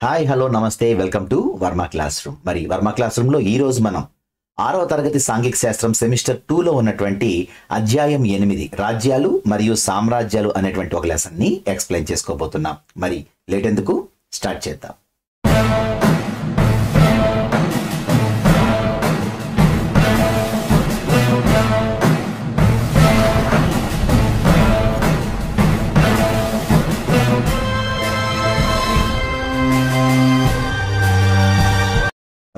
Hi hello నమస్తే welcome to Varma class room. మరి Varma class room లో ఈ రోజు మనం 6వ తరగతి సాంఘిక శాస్త్రం సెమిస్టర్ 2 లో ఉన్నటువంటి అధ్యాయం 8 రాజ్యాలు మరియు సామ్రాజ్యాలు అనేటువంటి ఒక లెసన్ ని ఎక్స్ప్లెయిన్ చేసుకోబోతున్నాం. మరి లేట్ ఎందుకు స్టార్ట్ చేద్దాం.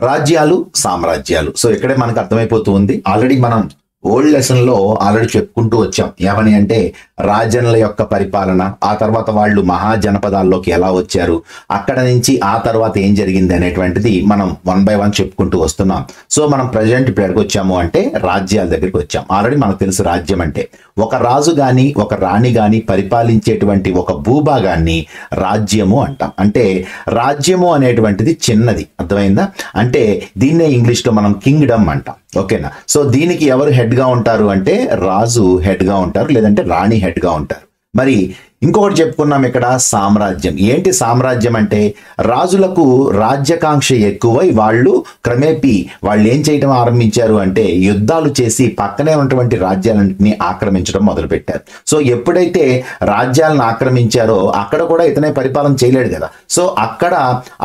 రాజ్యాలు సామ్రాజ్యాలు. సో ఇక్కడే మనకు అర్థమైపోతుంది. ఆల్రెడీ మనం ఓల్డ్ లెసన్ లో ఆల్రెడీ చెప్పుకుంటూ వచ్చాం. ఏమని అంటే రాజన్ల యొక్క పరిపాలన, ఆ తర్వాత వాళ్ళు మహాజనపదాల్లోకి ఎలా వచ్చారు, అక్కడ నుంచి ఆ తర్వాత ఏం జరిగింది అనేటువంటిది మనం 1 by 1 చెప్పుకుంటూ వస్తున్నాం. సో మనం ప్రజెంట్ ఇప్పుడు ఎక్కడికి వచ్చాము అంటే రాజ్యాల దగ్గరికి వచ్చాం. ఆల్రెడీ మనకు తెలుసు రాజ్యం అంటే ఒక రాజు గాని ఒక రాణి గాని పరిపాలించేటువంటి ఒక భూభాగాన్ని రాజ్యము అంటాం. అంటే రాజ్యము అనేటువంటిది చిన్నది, అర్థమైందా? అంటే దీన్నే ఇంగ్లీష్ లో మనం కింగ్డమ్ అంటాం. ఓకేనా? సో దీనికి ఎవరు హెడ్ గా ఉంటారు అంటే రాజు హెడ్ గా ఉంటారు, లేదంటే రాణి హెడ్ గా ఉంటారు. మరి ఇంకొకటి చెప్పుకున్నాం ఇక్కడ సామ్రాజ్యం. ఏంటి సామ్రాజ్యం అంటే రాజులకు రాజ్యకాంక్ష ఎక్కువై వాళ్ళు క్రమేపీ వాళ్ళు ఏం చేయడం ఆరంభించారు అంటే యుద్ధాలు చేసి పక్కనే ఉన్నటువంటి రాజ్యాలన్నింటినీ ఆక్రమించడం మొదలుపెట్టారు. సో ఎప్పుడైతే రాజ్యాలను ఆక్రమించారో అక్కడ కూడా ఇతనే పరిపాలన చేయలేడు కదా. సో అక్కడ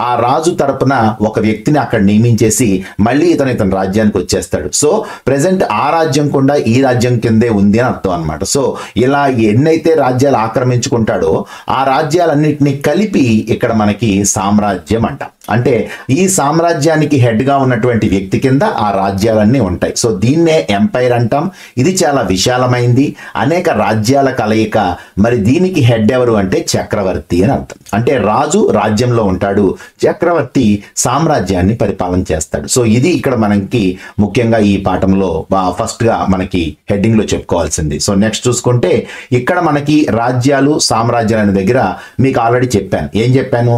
ఆ రాజు తరపున ఒక వ్యక్తిని అక్కడ నియమించేసి మళ్ళీ ఇతని రాజ్యానికి వచ్చేస్తాడు. సో ప్రెసెంట్ ఆ రాజ్యం కూడా ఈ రాజ్యం కిందే ఉంది అని అర్థం అనమాట. సో ఇలా ఎన్నైతే రాజ్యాలు ఆక్రమించుకుంటాడో ఆ రాజ్యాలన్నింటినీ కలిపి ఇక్కడ మనకి సామ్రాజ్యం అంటాం. అంటే ఈ సామ్రాజ్యానికి హెడ్ గా ఉన్నటువంటి వ్యక్తి కింద ఆ రాజ్యాలన్నీ ఉంటాయి. సో దీన్నే ఎంపైర్ అంటాం. ఇది చాలా విశాలమైంది, అనేక రాజ్యాల కలయిక. మరి దీనికి హెడ్ ఎవరు అంటే చక్రవర్తి అని అర్థం. అంటే రాజు రాజ్యంలో ఉంటాడు, చక్రవర్తి సామ్రాజ్యాన్ని పరిపాలన చేస్తాడు. సో ఇది ఇక్కడ మనకి ముఖ్యంగా ఈ పాఠంలో ఫస్ట్ గా మనకి హెడ్డింగ్ లో చెప్పుకోవాల్సింది. సో నెక్స్ట్ చూసుకుంటే ఇక్కడ మనకి రాజ్యాలు సామ్రాజ్యాలు అనే దగ్గర మీకు ఆల్రెడీ చెప్పాను. ఏం చెప్పాను?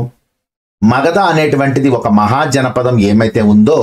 మగధ అనేటువంటిది ఒక మహాజనపదం ఏమైతే ఉందో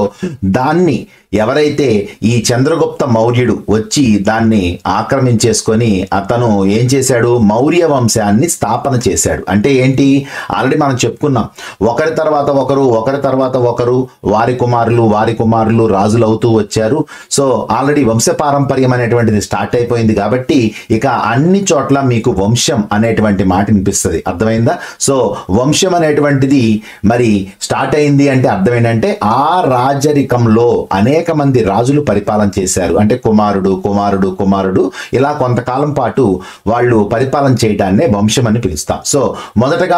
దాన్ని ఎవరైతే ఈ చంద్రగుప్త మౌర్యుడు వచ్చి దాన్ని ఆక్రమించేసుకొని అతను ఏం చేశాడు, మౌర్య వంశాన్ని స్థాపన చేశాడు. అంటే ఏంటి, ఆల్రెడీ మనం చెప్పుకున్నాం, ఒకరి తర్వాత ఒకరు వారి కుమారులు రాజులు అవుతూ వచ్చారు. సో ఆల్రెడీ వంశపారంపర్యం అనేటువంటిది స్టార్ట్ అయిపోయింది కాబట్టి ఇక అన్ని చోట్ల మీకు వంశం అనేటువంటి మాట వినిపిస్తుంది. అర్థమైందా? సో వంశం అనేటువంటిది మరి స్టార్ట్ అయింది అంటే అర్థం ఏంటంటే ఆ రాజరికంలో అనేక మంది రాజులు పరిపాలన చేశారు. అంటే కుమారుడు ఇలా కొంతకాలం పాటు వాళ్ళు పరిపాలన చేయడాన్నే వంశం అని పిలుస్తాం. సో మొదటగా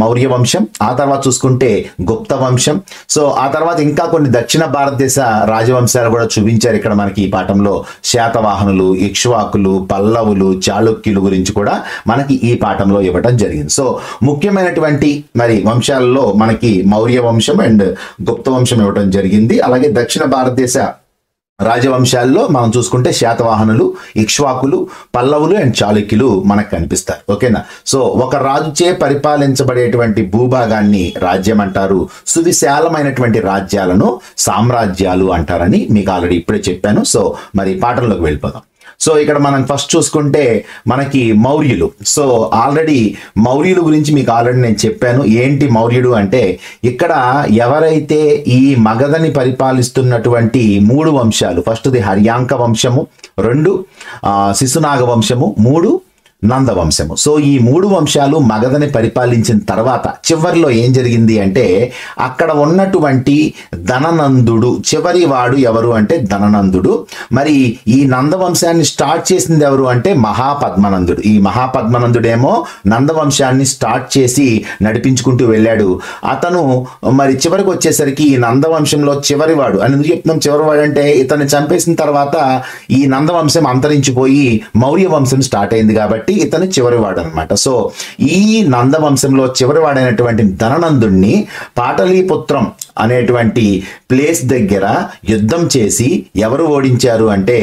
మౌర్య వంశం, ఆ తర్వాత చూసుకుంటే గుప్త వంశం. సో ఆ తర్వాత ఇంకా కొన్ని దక్షిణ భారతదేశ రాజవంశాలు కూడా చూపించారు ఇక్కడ మనకి ఈ పాఠంలో. శాతవాహనులు, ఇక్ష్వాకులు, పల్లవులు, చాళుక్యులు గురించి కూడా మనకి ఈ పాఠంలో ఇవ్వడం జరిగింది. సో ముఖ్యమైనటువంటి మరి వంశాలలో మనకి మౌర్య వంశం అండ్ గుప్త వంశం ఇవ్వడం జరిగింది. అలాగే దక్షిణ భారతదేశ రాజవంశాల్లో మనం చూసుకుంటే శాతవాహనులు, ఇక్ష్వాకులు, పల్లవులు అండ్ చాళుక్యులు మనకు కనిపిస్తారు. ఓకేనా? సో ఒక రాజుచే పరిపాలించబడేటువంటి భూభాగాన్ని రాజ్యం అంటారు. సువిశాలమైనటువంటి రాజ్యాలను సామ్రాజ్యాలు అంటారని మీకు ఆల్రెడీ ఇప్పుడే చెప్పాను. సో మరి పాఠంలోకి వెళ్ళిపోదాం. సో ఇక్కడ మనం ఫస్ట్ చూసుకుంటే మనకి మౌర్యులు. సో ఆల్రెడీ మౌర్యుల గురించి మీకు ఆల్రెడీ నేను చెప్పాను. ఏంటి మౌర్యుడు అంటే ఇక్కడ ఎవరైతే ఈ మగధని పరిపాలిస్తున్నటువంటి 3 వంశాలు, ఫస్ట్ది హర్యాంక వంశము, 2 శిశునాగ వంశము, 3 నంద వంశము. సో ఈ 3 వంశాలు మగధని పరిపాలించిన తర్వాత చివరిలో ఏం జరిగింది అంటే అక్కడ ఉన్నటువంటి ధననందుడు, చివరి వాడు ఎవరు అంటే ధననందుడు. మరి ఈ నందవంశాన్ని స్టార్ట్ చేసింది ఎవరు అంటే మహాపద్మనందుడు. ఈ మహాపద్మనందుడేమో నందవంశాన్ని స్టార్ట్ చేసి నడిపించుకుంటూ వెళ్ళాడు. అతను మరి చివరికి వచ్చేసరికి ఈ నందవంశంలో చివరివాడు అని ఎందుకు చెప్తున్నాం చివరివాడు అంటే ఇతన్ని చంపేసిన తర్వాత ఈ నందవంశం అంతరించిపోయి మౌర్య వంశం స్టార్ట్ అయింది కాబట్టి ఇతను చివరివాడు అనమాట. సో ఈ నందవంశంలో చివరివాడైనటువంటి ధననందుణ్ణి పాటలీపుత్రం అనేటువంటి ప్లేస్ దగ్గర యుద్ధం చేసి ఎవరు ఓడించారు అంటే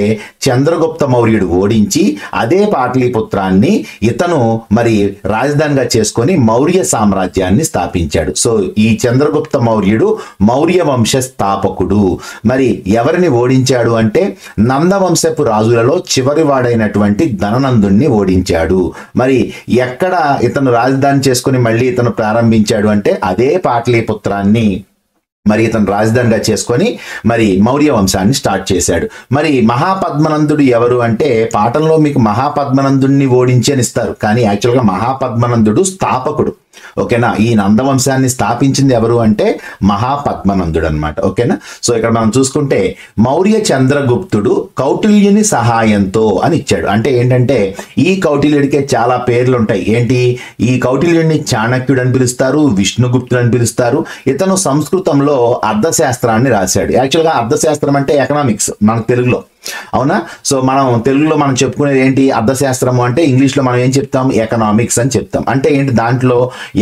చంద్రగుప్త మౌర్యుడు ఓడించి అదే పాటలీపుత్రాన్ని ఇతను మరి రాజధానిగా చేసుకొని మౌర్య సామ్రాజ్యాన్ని స్థాపించాడు. సో ఈ చంద్రగుప్త మౌర్యుడు మౌర్య వంశ స్థాపకుడు. మరి ఎవరిని ఓడించాడు అంటే నందవంశపు రాజులలో చివరి వాడైనటువంటి ధననందుణ్ణి ఓడించాడు. మరి ఎక్కడ ఇతను రాజధాని చేసుకుని మళ్ళీ ఇతను ప్రారంభించాడు అంటే అదే పాటలీపుత్రాన్ని మరి ఇతను రాజధానిగా చేసుకొని మరి మౌర్య వంశాన్ని స్టార్ట్ చేశాడు. మరి మహాపద్మనందుడు ఎవరు అంటే పాఠంలో మీకు మహాపద్మనందుడిని ఓడించి అని ఇస్తారు, కానీ యాక్చువల్గా మహాపద్మనందుడు స్థాపకుడు. ఓకేనా, ఈ నందవంశాన్ని స్థాపించింది ఎవరు అంటే మహాపద్మనందుడు అనమాట. ఓకేనా, సో ఇక్కడ మనం చూసుకుంటే మౌర్య చంద్రగుప్తుడు కౌటిల్యుని సహాయంతో అని ఇచ్చాడు. అంటే ఏంటంటే ఈ కౌటిల్యుడికే చాలా పేర్లు ఉంటాయి. ఏంటి, ఈ కౌటిల్యుడిని చాణక్యుడు అని పిలుస్తారు, విష్ణుగుప్తుడు అని పిలుస్తారు. ఇతను సంస్కృతంలో అర్థశాస్త్రాన్ని రాశాడు. యాక్చువల్గా అర్థశాస్త్రం అంటే ఎకనామిక్స్ మనకు తెలుగులో, అవునా. సో మనం తెలుగులో మనం చెప్పుకునేది ఏంటి, అర్థశాస్త్రము అంటే ఇంగ్లీష్లో మనం ఏం చెప్తాం, ఎకనామిక్స్ అని చెప్తాం. అంటే ఏంటి, దాంట్లో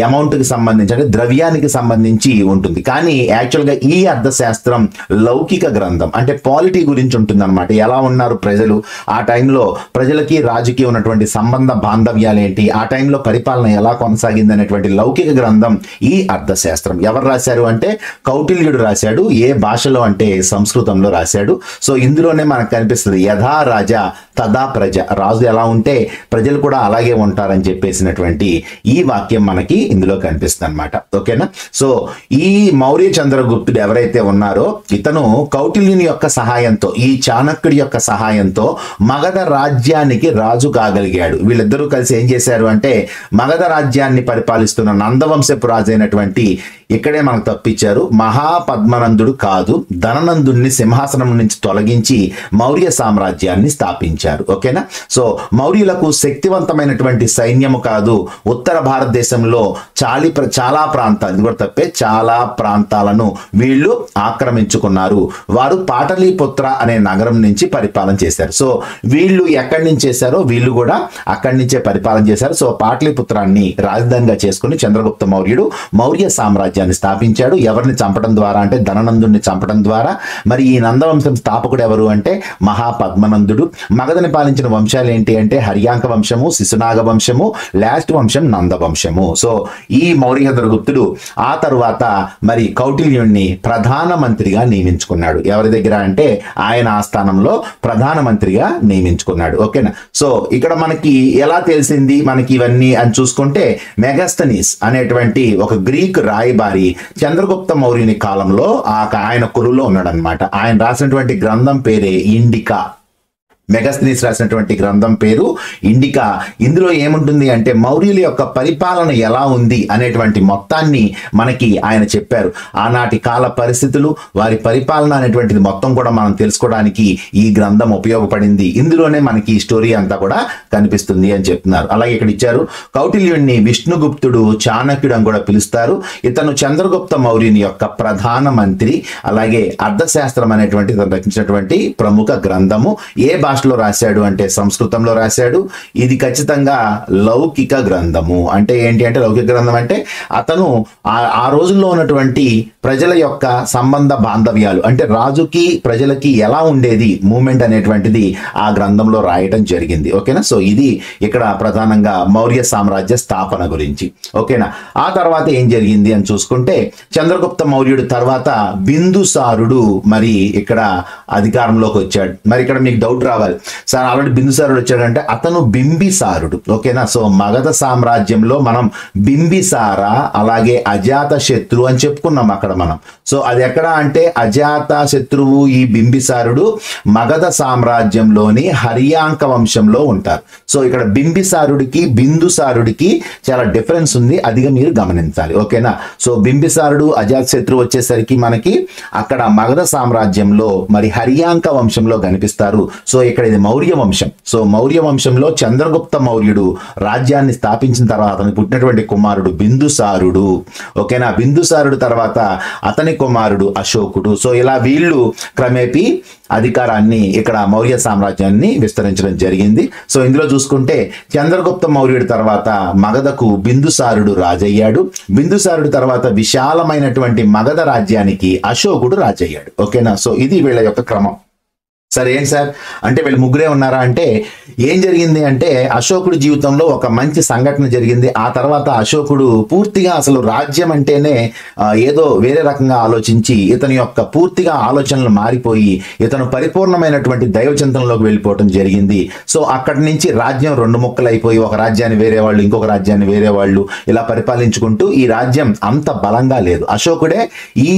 అమౌంట్కి సంబంధించి అంటే ద్రవ్యానికి సంబంధించి ఉంటుంది. కానీ యాక్చువల్గా ఈ అర్థశాస్త్రం లౌకిక గ్రంథం, అంటే పాలిటీ గురించి ఉంటుంది అనమాట. ఎలా ఉన్నారు ప్రజలు, ఆ టైంలో ప్రజలకి రాజుకి ఉన్నటువంటి సంబంధ బాంధవ్యాలు ఏంటి, ఆ టైంలో పరిపాలన ఎలా కొనసాగింది అనేటువంటి లౌకిక గ్రంథం ఈ అర్థశాస్త్రం. ఎవరు రాశారు అంటే కౌటిల్యుడు రాశాడు. ఏ భాషలో అంటే సంస్కృతంలో రాశాడు. సో ఇందులోనే మనకు కనిపిస్తుంది యథా రాజా తదా ప్రజ, రాజు ఎలా ఉంటే ప్రజలు కూడా అలాగే ఉంటారని చెప్పేసినటువంటి ఈ వాక్యం మనకి ఇందులో కనిపిస్తుంది అనమాట. ఓకేనా, సో ఈ మౌర్య చంద్రగుప్తుడు ఎవరైతే ఉన్నారో ఇతను కౌటిల్యుని యొక్క సహాయంతో, ఈ చాణక్యుడి యొక్క సహాయంతో మగధ రాజ్యానికి రాజు కాగలిగాడు. వీళ్ళిద్దరూ కలిసి ఏం చేశారు అంటే మగధ రాజ్యాన్ని పరిపాలిస్తున్న నందవంశపు రాజు అయినటువంటి, ఇక్కడే మనకు తప్పించారు, మహాపద్మనందుడు కాదు, ధననందుడిని సింహాసనం నుంచి తొలగించి మౌర్య సామ్రాజ్యాన్ని స్థాపించారు. ఓకేనా, సో మౌర్యులకు శక్తివంతమైనటువంటి సైన్యము కాదు, ఉత్తర భారతదేశంలో చాలా ప్రాంతాలు, ఇది కూడా తప్పే, చాలా ప్రాంతాలను వీళ్ళు ఆక్రమించుకున్నారు. వారు పాటలీపుత్ర అనే నగరం నుంచి పరిపాలన చేశారు. సో వీళ్ళు ఎక్కడి నుంచి చేశారో వీళ్ళు కూడా అక్కడి నుంచే పరిపాలన చేశారు. సో పాటలీపుత్రాన్ని రాజధానిగా చేసుకుని చంద్రగుప్త మౌర్యుడు మౌర్య సామ్రాజ్యాన్ని స్థాపించాడు. ఎవరిని చంపడం ద్వారా అంటే ధననందుడిని చంపడం ద్వారా. మరి ఈ నందవంశం స్థాపకుడు ఎవరు అంటే మహాపద్మనందుడు. మగధని పాలించిన వంశాలు ఏంటి అంటే హర్యాంక వంశము, శిశునాగ వంశము, లాస్ట్ వంశం నందవంశము. సో ఈ మౌర్య చంద్రగుప్తుడు ఆ తరువాత మరి కౌటిల్యుణ్ణి ప్రధానమంత్రిగా నియమించుకున్నాడు. ఎవరి దగ్గర అంటే ఆయన ఆస్థానంలో ప్రధానమంత్రిగా నియమించుకున్నాడు. ఓకేనా, సో ఇక్కడ మనకి ఎలా తెలిసింది మనకి ఇవన్నీ అని చూసుకుంటే మెగాస్తనీస్ అనేటువంటి ఒక గ్రీక్ రాయబారి చంద్రగుప్త మౌర్యుని కాలంలో ఆయన కొలువులో ఉన్నాడనమాట. ఆయన రాసినటువంటి గ్రంథం పేరే ఇండికా. మెగాస్తనీస్ రాసినటువంటి గ్రంథం పేరు ఇండికా. ఇందులో ఏముంటుంది అంటే మౌర్యుల యొక్క పరిపాలన ఎలా ఉంది అనేటువంటి మొత్తాన్ని మనకి ఆయన చెప్పారు. ఆనాటి కాల పరిస్థితులు, వారి పరిపాలన అనేటువంటిది మొత్తం కూడా మనం తెలుసుకోవడానికి ఈ గ్రంథం ఉపయోగపడింది. ఇందులోనే మనకి ఈ స్టోరీ అంతా కూడా కనిపిస్తుంది అని చెప్తున్నారు. అలాగే ఇక్కడ ఇచ్చారు, కౌటిల్యుణ్ణి విష్ణుగుప్తుడు, చాణక్యుడు అని కూడా పిలుస్తారు. ఇతను చంద్రగుప్త మౌర్యుని యొక్క ప్రధాన మంత్రి. అలాగే అర్థశాస్త్రం అనేటువంటి ఇతను రచించినటువంటి ప్రముఖ గ్రంథము. ఏ భాషలో రాశాడు అంటే సంస్కృతంలో రాశాడు. ఇది ఖచ్చితంగా లౌకిక గ్రంథము. అంటే ఏంటి అంటే లౌకిక గ్రంథం అంటే అతను ఆ రోజుల్లో ఉన్నటువంటి ప్రజల యొక్క సంబంధ బాంధవ్యాలు, అంటే రాజుకి ప్రజలకి ఎలా ఉండేది మూమెంట్ అనేటువంటిది ఆ గ్రంథంలో రాయటం జరిగింది. ఓకేనా, సో ఇది ఇక్కడ ప్రధానంగా మౌర్య సామ్రాజ్య స్థాపన గురించి. ఓకేనా, ఆ తర్వాత ఏం జరిగింది అని చూసుకుంటే చంద్రగుప్త మౌర్యుడు తర్వాత బిందుసారుడు మరి ఇక్కడ అధికారంలోకి వచ్చాడు. మరి ఇక్కడ మీకు డౌట్ రావాలి, సార్ ఆల్రెడీ బిందుసారుడు వచ్చాడంటే అతను బింబిసారుడు. ఓకేనా, సో మగధ సామ్రాజ్యంలో మనం బింబిసార అలాగే అజాత శత్రు అని చెప్పుకున్నాం అక్కడ మనం. సో అది ఎక్కడ అంటే అజాత శత్రువు ఈ బింబిసారుడు మగధ సామ్రాజ్యంలోని హర్యాంక వంశంలో ఉంటారు. సో ఇక్కడ బింబిసారుడికి బిందుసారుడికి చాలా డిఫరెన్స్ ఉంది, అదిగా మీరు గమనించాలి. ఓకేనా, సో బింబిసారుడు అజాత శత్రు వచ్చేసరికి మనకి అక్కడ మగధ సామ్రాజ్యంలో మరి హర్యాంక వంశంలో కనిపిస్తారు. సో ఇక్కడ ఇది మౌర్య వంశం. సో మౌర్య వంశంలో చంద్రగుప్త మౌర్యుడు రాజ్యాన్ని స్థాపించిన తర్వాత అతనికి పుట్టినటువంటి కుమారుడు బిందుసారుడు. ఓకేనా, బిందుసారుడు తర్వాత అతని కుమారుడు అశోకుడు. సో ఇలా వీళ్ళు క్రమేపీ అధికారాన్ని ఇక్కడ మౌర్య సామ్రాజ్యాన్ని విస్తరించడం జరిగింది. సో ఇందులో చూసుకుంటే చంద్రగుప్త మౌర్యుడి తర్వాత మగధకు బిందుసారుడు రాజయ్యాడు. బిందుసారుడు తర్వాత విశాలమైనటువంటి మగధ రాజ్యానికి అశోకుడు రాజయ్యాడు. ఓకేనా, సో ఇది వీళ్ళ యొక్క క్రమం. సరే ఏంటి సార్ అంటే వీళ్ళు ముగ్గురే ఉన్నారా అంటే ఏం జరిగింది అంటే అశోకుడి జీవితంలో ఒక మంచి సంఘటన జరిగింది. ఆ తర్వాత అశోకుడు పూర్తిగా అసలు రాజ్యం అంటేనే ఏదో వేరే రకంగా ఆలోచించి ఇతని యొక్క పూర్తిగా ఆలోచనలు మారిపోయి ఇతను పరిపూర్ణమైనటువంటి దైవచింతనలోకి వెళ్ళిపోవటం జరిగింది. సో అక్కడి నుంచి రాజ్యం రెండు ముక్కలు అయిపోయి ఒక రాజ్యాన్ని వేరే వాళ్ళు ఇంకొక రాజ్యాన్ని వేరే వాళ్ళు ఇలా పరిపాలించుకుంటూ ఈ రాజ్యం అంత బలంగా లేదు. అశోకుడే ఈ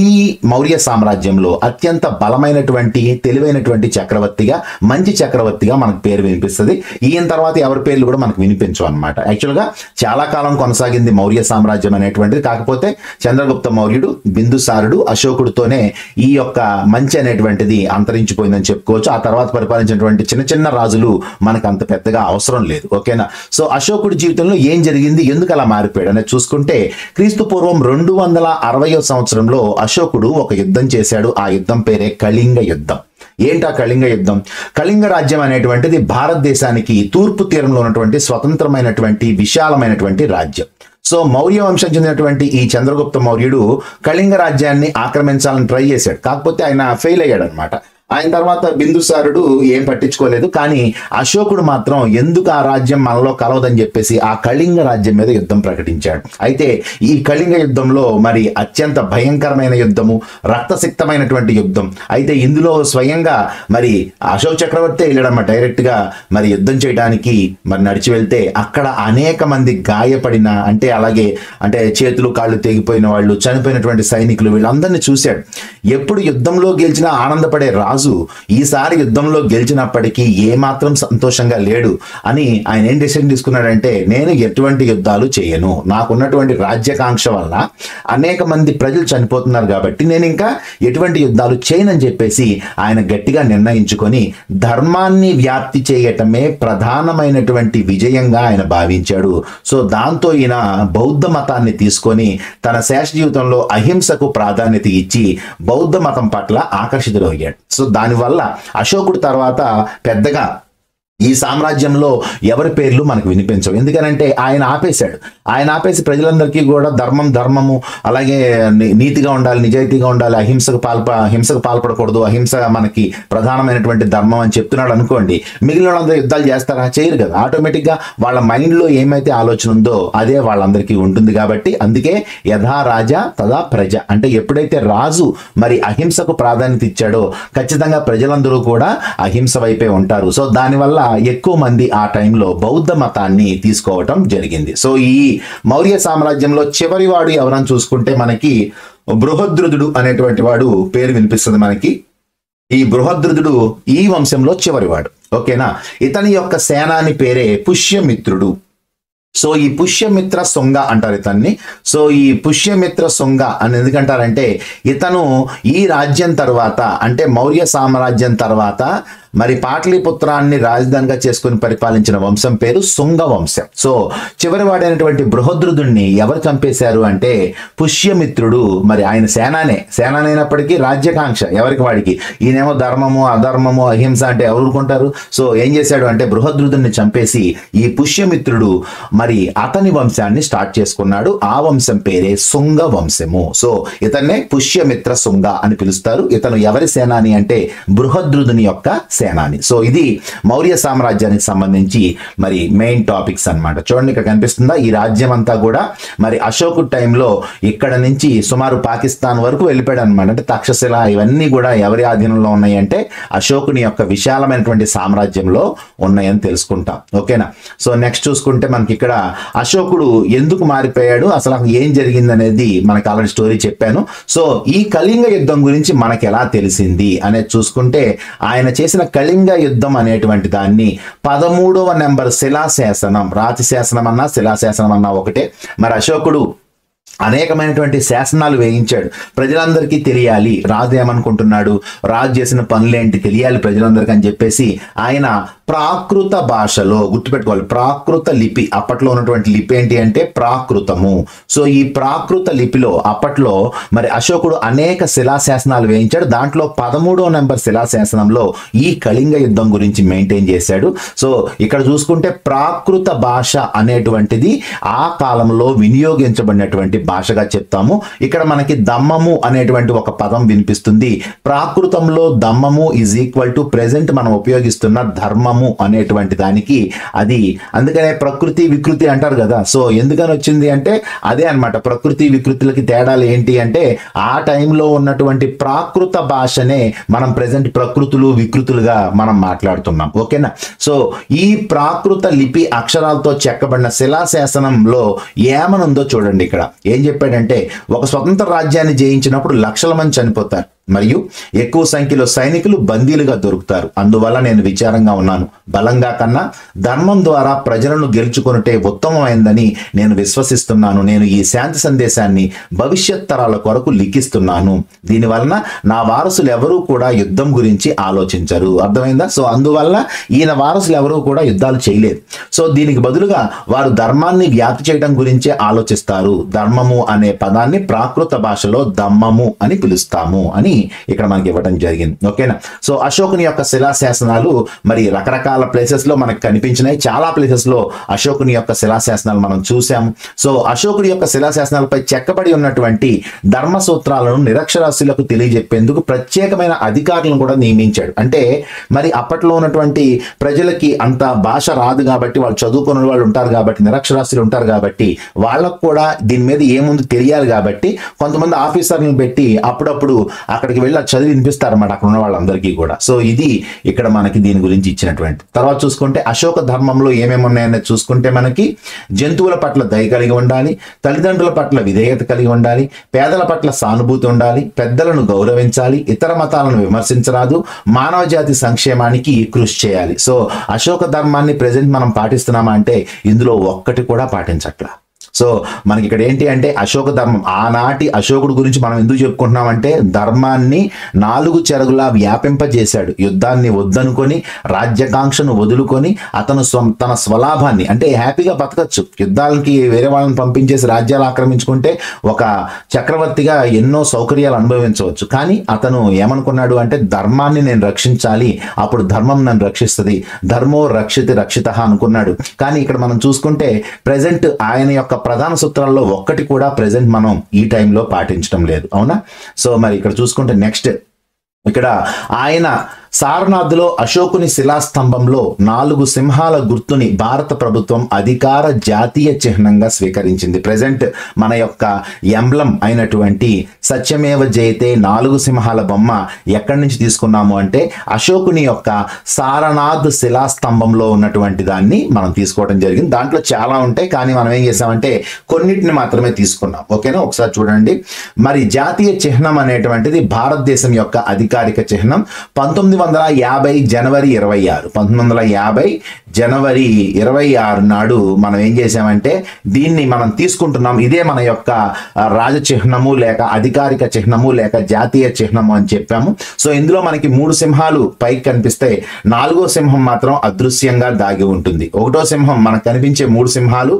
మౌర్య సామ్రాజ్యంలో అత్యంత బలమైనటువంటి తెలివైనటువంటి చక్రవర్తిగా మంచి చక్రవర్తిగా మనకు పేరు వినిపిస్తుంది. ఈయన తర్వాత ఎవరి పేర్లు కూడా మనకు వినిపించవు అనమాట. యాక్చువల్గా చాలా కాలం కొనసాగింది మౌర్య సామ్రాజ్యం అనేటువంటిది. కాకపోతే చంద్రగుప్త మౌర్యుడు బిందుసారుడు అశోకుడితోనే ఈ యొక్క మంచి అనేటువంటిది అంతరించిపోయిందని చెప్పుకోవచ్చు. ఆ తర్వాత పరిపాలించినటువంటి చిన్న చిన్న రాజులు మనకు అంత పెద్దగా అవసరం లేదు. ఓకేనా, సో అశోకుడి జీవితంలో ఏం జరిగింది, ఎందుకు అలా మారిపోయాడు అనేది చూసుకుంటే క్రీస్తు పూర్వం 260వ సంవత్సరంలో అశోకుడు ఒక యుద్ధం చేశాడు. ఆ యుద్ధం పేరే కళింగ యుద్ధం. ఏంటా కళింగ యుద్ధం? కళింగ రాజ్యం అనేటువంటిది భారతదేశానికి తూర్పు తీరంలో ఉన్నటువంటి స్వతంత్రమైనటువంటి విశాలమైనటువంటి రాజ్యం. సో మౌర్య వంశం చెందినటువంటి ఈ చంద్రగుప్త మౌర్యుడు కళింగ రాజ్యాన్ని ఆక్రమించాలని ట్రై చేశాడు. కాకపోతే ఆయన ఫెయిల్ అయ్యాడు అనమాట. ఆయన తర్వాత బిందుసారుడు ఏం పట్టించుకోలేదు. కానీ అశోకుడు మాత్రం ఎందుకు ఆ రాజ్యం మనలో కలవదని చెప్పేసి ఆ కళింగ రాజ్యం మీద యుద్ధం ప్రకటించాడు. అయితే ఈ కళింగ యుద్ధంలో మరి అత్యంత భయంకరమైన యుద్ధము, రక్తసిక్తమైనటువంటి యుద్ధం. అయితే ఇందులో స్వయంగా మరి అశోక్ చక్రవర్తి వెళ్ళడమ్మా డైరెక్ట్ గా మరి యుద్ధం చేయడానికి మరి నడిచి వెళ్తే అక్కడ అనేక మంది గాయపడిన అలాగే చేతులు కాళ్ళు తెగిపోయిన వాళ్ళు, చనిపోయినటువంటి సైనికులు వీళ్ళందరినీ చూశాడు. ఎప్పుడు యుద్ధంలో గెలిచినా ఆనందపడే రాజు ఈసారి యుద్ధంలో గెలిచినప్పటికీ ఏమాత్రం సంతోషంగా లేడు అని ఆయన ఏం డిసిషన్ తీసుకున్నాడంటే నేను ఎటువంటి యుద్ధాలు చేయను, నాకున్నటువంటి రాజ్యకాంక్ష వల్ల అనేక మంది ప్రజలు చనిపోతున్నారు కాబట్టి నేను ఇంకా ఎటువంటి యుద్ధాలు చేయనని చెప్పేసి ఆయన గట్టిగా నిర్ణయించుకొని ధర్మాన్ని వ్యాప్తి చేయటమే ప్రధానమైనటువంటి విజయంగా ఆయన భావించాడు. సో దాంతో ఈయన బౌద్ధ మతాన్ని తీసుకొని తన శేష జీవితంలో అహింసకు ప్రాధాన్యత ఇచ్చి బౌద్ధ మతం పట్ల ఆకర్షితుడయ్యాడు. సో దానివల్ల అశోకుడు తర్వాత పెద్దగా ఈ సామ్రాజ్యంలో ఎవరి పేర్లు మనకు వినిపించవు. ఎందుకనంటే ఆయన ఆపేసి ప్రజలందరికీ కూడా ధర్మము అలాగే నీతిగా ఉండాలి, నిజాయితీగా ఉండాలి, హింసకు పాల్పడకూడదు, అహింస మనకి ప్రధానమైనటువంటి ధర్మం అని చెప్తున్నాడు అనుకోండి. మిగిలిన వాళ్ళందరూ యుద్ధాలు చేస్తారా? చేయరు కదా. ఆటోమేటిక్గా వాళ్ళ మైండ్లో ఏమైతే ఆలోచన ఉందో అదే వాళ్ళందరికీ ఉంటుంది. కాబట్టి అందుకే యథా రాజా తదా ప్రజ ఎప్పుడైతే రాజు మరి అహింసకు ప్రాధాన్యత ఇచ్చాడో ఖచ్చితంగా ప్రజలందరూ కూడా అహింస వైపే ఉంటారు. సో దానివల్ల ఎక్కువ మంది ఆ టైంలో బౌద్ధ మతాన్ని తీసుకోవటం జరిగింది. సో ఈ మౌర్య సామ్రాజ్యంలో చివరి వాడు ఎవరని చూసుకుంటే మనకి బృహద్రుదుడు అనేటువంటి వాడు పేరు వినిపిస్తుంది మనకి. ఈ బృహద్రుదుడు ఈ వంశంలో చివరివాడు. ఓకేనా, ఇతని యొక్క సేనాని పేరే పుష్యమిత్రుడు. సో ఈ పుష్యమిత్ర శుంగ అంటారు ఇతన్ని. సో ఈ పుష్యమిత్ర శుంగ అని ఎందుకంటారంటే ఇతను ఈ రాజ్యం తర్వాత మౌర్య సామ్రాజ్యం తర్వాత మరి పాటలీపుత్రాన్ని రాజధానిగా చేసుకుని పరిపాలించిన వంశం పేరు శుంగ వంశం. సో చివరి వాడైనటువంటి బృహద్రుదుణ్ణి ఎవరు చంపేశారు అంటే పుష్యమిత్రుడు. మరి ఆయన సేనానైనప్పటికీ రాజ్యకాంక్ష ఎవరికి వాడికి. ఈయనేమో ధర్మము అధర్మము అహింస ఎవరు ఊరుకుంటారు. సో ఏం చేశాడు బృహద్రుదుణ్ణి చంపేసి ఈ పుష్యమిత్రుడు మరి అతని వంశాన్ని స్టార్ట్ చేసుకున్నాడు. ఆ వంశం పేరే శుంగ వంశము. సో ఇతన్నే పుష్యమిత్ర శుంగ అని పిలుస్తారు. ఇతను ఎవరి సేనాని అంటే బృహద్రుదుని యొక్క సేనాని. సో ఇది మౌర్య సామ్రాజ్యానికి సంబంధించి మరి మెయిన్ టాపిక్స్ అన్నమాట. చూడండి ఇక్కడ కనిపిస్తుందా, ఈ రాజ్యం అంతా కూడా మరి అశోకుడి టైంలో ఇక్కడ నుంచి సుమారు పాకిస్తాన్ వరకు వెళ్ళిపోయాడు అనమాట. తక్షశిల ఇవన్నీ కూడా ఎవరి ఆధీనంలో ఉన్నాయి అంటే అశోకుని యొక్క విశాలమైనటువంటి సామ్రాజ్యంలో ఉన్నాయని తెలుసుకుంటాం. ఓకేనా, సో నెక్స్ట్ చూసుకుంటే మనకి ఇక్కడ అశోకుడు ఎందుకు మారిపోయాడు, అసలు ఏం జరిగింది అనేది మనకి ఆల్రెడీ స్టోరీ చెప్పాను. సో ఈ కళింగ యుద్ధం గురించి మనకి ఎలా తెలిసింది అనేది చూసుకుంటే ఆయన చేసిన కళింగ యుద్ధం అనేటువంటి దాన్ని 13వ నెంబర్ శిలాశాసనం, రాతి శాసనం అన్నా శిలాశాసనం అన్నా ఒకటే. మరి అశోకుడు అనేకమైనటువంటి శాసనాలు వేయించాడు. ప్రజలందరికీ తెలియాలి రాజు ఏమనుకుంటున్నాడు, రాజు చేసిన పనులేంటి తెలియాలి ప్రజలందరికీ అని చెప్పేసి ఆయన ప్రాకృత భాషలో, గుర్తుపెట్టుకోవాలి, ప్రాకృత లిపి, అప్పట్లో ఉన్నటువంటి లిపి ఏంటి అంటే ప్రాకృతము. సో ఈ ప్రాకృత లిపిలో అప్పట్లో మరి అశోకుడు అనేక శిలాశాసనాలు వేయించాడు. దాంట్లో 13వ నెంబర్ శిలాశాసనంలో ఈ కళింగ యుద్ధం గురించి మెయింటైన్ చేశాడు. సో ఇక్కడ చూసుకుంటే ప్రాకృత భాష అనేటువంటిది ఆ కాలంలో వినియోగించబడినటువంటి భాషగా చెప్తాము. ఇక్కడ మనకి దమ్మము అనేటువంటి ఒక పదం వినిపిస్తుంది. ప్రాకృతంలో దమ్మము ఈజ్ ఈక్వల్ టు ప్రెసెంట్ మనం ఉపయోగిస్తున్న ధర్మము అనేటువంటి దానికి అది, అందుకనే ప్రకృతి వికృతి అంటారు కదా. సో ఎందుకని వచ్చింది అంటే అదే అన్నమాట. ప్రకృతి వికృతులకి తేడాలు ఏంటి అంటే ఆ టైంలో ఉన్నటువంటి ప్రాకృత భాషనే మనం ప్రెసెంట్ ప్రకృతులు వికృతులుగా మనం మాట్లాడుతున్నాం. ఓకేనా. సో ఈ ప్రాకృత లిపి అక్షరాలతో చెక్కబడిన శిలాశాసనంలో ఏమనుందో చూడండి. ఇక్కడ ఏం చెప్పాడంటే ఒక స్వతంత్ర రాజ్యాన్ని జయించినప్పుడు లక్షల మంది చనిపోతారు మరియు ఎక్కువ సంఖ్యలో సైనికులు బందీలుగా దొరుకుతారు. అందువల్ల నేను విచారంగా ఉన్నాను. బలంగా కన్నా ధర్మం ద్వారా ప్రజలను గెలుచుకొనుటే ఉత్తమమైందని నేను విశ్వసిస్తున్నాను. నేను ఈ శాంతి సందేశాన్ని భవిష్యత్ తరాల కొరకు లిఖిస్తున్నాను. దీనివలన నా వారసులు ఎవరూ కూడా యుద్ధం గురించి ఆలోచించరు. అర్థమైందా. సో అందువల్ల ఈయన వారసులు ఎవరూ కూడా యుద్ధాలు చేయలేదు. సో దీనికి బదులుగా వారు ధర్మాన్ని వ్యాప్తి చేయడం గురించే ఆలోచిస్తారు. ధర్మము అనే పదాన్ని ప్రాకృత భాషలో దమ్మము అని పిలుస్తాము అని ఇక్కడ మనకి ఇవ్వడం జరిగింది. ఓకేనా. సో అశోకుని యొక్క శిలాశాసనాలు మరి రకరకాల ప్లేసెస్ లో మనకు కనిపించినాయి. చాలా ప్లేసెస్ లో అశోకుని యొక్క శిలాశాసనాలు మనం చూసాము. సో అశోకుని యొక్క శిలాశాసనాలపై చెక్కబడి ఉన్నటువంటి ధర్మ సూత్రాలను నిరక్షరాస్యులకు తెలియజెప్పేందుకు ప్రత్యేకమైన అధికారులను కూడా నియమించాడు. అంటే మరి అప్పట్లో ఉన్నటువంటి ప్రజలకి అంత భాష రాదు కాబట్టి, వాళ్ళు చదువుకున్న వాళ్ళు ఉంటారు కాబట్టి, నిరక్షరాస్యులు ఉంటారు కాబట్టి వాళ్ళకు కూడా దీని మీద ఏముంది తెలియాలి కాబట్టి కొంతమంది ఆఫీసర్లను పెట్టి అప్పుడప్పుడు అక్కడికి వెళ్ళి చదివి వినిపిస్తారన్నమాట అక్కడ ఉన్న వాళ్ళందరికీ కూడా. సో ఇది ఇక్కడ మనకి దీని గురించి ఇచ్చినటువంటి. తర్వాత చూసుకుంటే అశోక ధర్మంలో ఏమేమి ఉన్నాయనేది చూసుకుంటే మనకి జంతువుల పట్ల దయ కలిగి ఉండాలి, తల్లిదండ్రుల పట్ల విధేయత కలిగి ఉండాలి, పేదల పట్ల సానుభూతి ఉండాలి, పెద్దలను గౌరవించాలి, ఇతర మతాలను విమర్శించరాదు, మానవ జాతి సంక్షేమానికి కృషి చేయాలి. సో అశోక ధర్మాన్ని ప్రెజెంట్ మనం పాటిస్తున్నామా అంటే ఇందులో ఒక్కటి కూడా పాటించట్లా. సో మనకి ఇక్కడ ఏంటి అంటే అశోక ధర్మం, ఆనాటి అశోకుడు గురించి మనం ఎందుకు చెప్పుకుంటున్నామంటే ధర్మాన్ని 4 చెరగులా వ్యాపింపజేశాడు. యుద్ధాన్ని వద్దనుకొని రాజ్యకాంక్షను వదులుకొని అతను తన స్వలాభాన్ని, అంటే హ్యాపీగా బతకచ్చు, యుద్ధాలకి వేరే వాళ్ళని పంపించేసి రాజ్యాలు ఆక్రమించుకుంటే ఒక చక్రవర్తిగా ఎన్నో సౌకర్యాలు అనుభవించవచ్చు. కానీ అతను ఏమనుకున్నాడు అంటే ధర్మాన్ని నేను రక్షించాలి, అప్పుడు ధర్మం నన్ను రక్షిస్తుంది, ధర్మో రక్షితి రక్షిత అనుకున్నాడు. కానీ ఇక్కడ మనం చూసుకుంటే ప్రెజెంట్ ఆయన యొక్క ప్రధాన సూత్రాల్లో ఒక్కటి కూడా ప్రెజెంట్ మనం ఈ టైంలో పాటించడం లేదు. అవునా. సో మరి ఇక్కడ చూసుకుంటే నెక్స్ట్ ఇక్కడ ఆయన సారనాథ్లో అశోకుని శిలాస్తంభంలో 4 సింహాల గుర్తుని భారత ప్రభుత్వం అధికార జాతీయ చిహ్నంగా స్వీకరించింది. ప్రెజెంట్ మన యొక్క ఎంబ్లం అయినటువంటి సత్యమేవ జయతే 4 సింహాల బొమ్మ ఎక్కడి నుంచి తీసుకున్నాము అంటే అశోకుని యొక్క సారనాథ్ శిలాస్తంభంలో ఉన్నటువంటి దాన్ని మనం తీసుకోవడం జరిగింది. దాంట్లో చాలా ఉంటాయి కానీ మనం ఏం చేసామంటే కొన్నిటిని మాత్రమే తీసుకున్నాం. ఓకేనా. ఒకసారి చూడండి. మరి జాతీయ చిహ్నం అనేటువంటిది భారతదేశం యొక్క అధికారిక చిహ్నం. 1950 జనవరి 26 1950 జనవరి 26 నాడు మనం ఏం చేసామంటే దీన్ని మనం తీసుకుంటున్నాం. ఇదే మన యొక్క రాజ చిహ్నము లేక అధికారిక చిహ్నము లేక జాతీయ చిహ్నము అని చెప్పాము. సో ఇందులో మనకి 3 సింహాలు పైకి కనిపిస్తే 4వ సింహం మాత్రం అదృశ్యంగా దాగి ఉంటుంది. 1వ సింహం మనకు కనిపించే 3 సింహాలు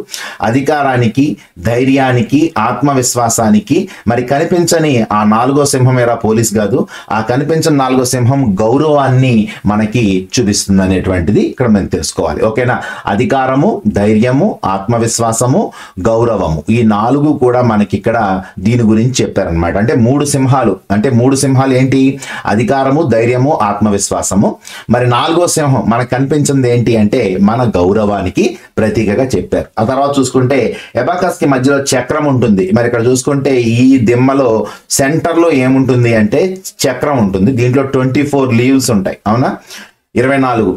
అధికారానికి, ధైర్యానికి, ఆత్మవిశ్వాసానికి, మరి కనిపించని ఆ 4వ సింహం ఏరా పోలీస్ కాదు, ఆ కనిపించని 4వ సింహం గౌరవాన్ని మనకి చూపిస్తుంది అనేటువంటిది ఇక్కడ మనం తెలుసుకోవాలి. ఓకేనా. అధికారము, ధైర్యము, ఆత్మవిశ్వాసము, గౌరవము, ఈ 4 కూడా మనకి ఇక్కడ దీని గురించి చెప్పారనమాట. అంటే 3 సింహాలు, అంటే 3 సింహాలు ఏంటి? అధికారము, ధైర్యము, ఆత్మవిశ్వాసము. మరి 4వ సింహం మనకు కనిపించింది ఏంటి అంటే మన గౌరవానికి ప్రతీకగా చెప్పారు. ఆ తర్వాత చూసుకుంటే ఎబాకస్ కి మధ్యలో చక్రం ఉంటుంది. మరి ఇక్కడ చూసుకుంటే ఈ దిమ్మలో సెంటర్ లో ఏముంటుంది అంటే చక్రం ఉంటుంది. దీంట్లో 24 లీవ్స్ ఉంటాయి. అవునా. 24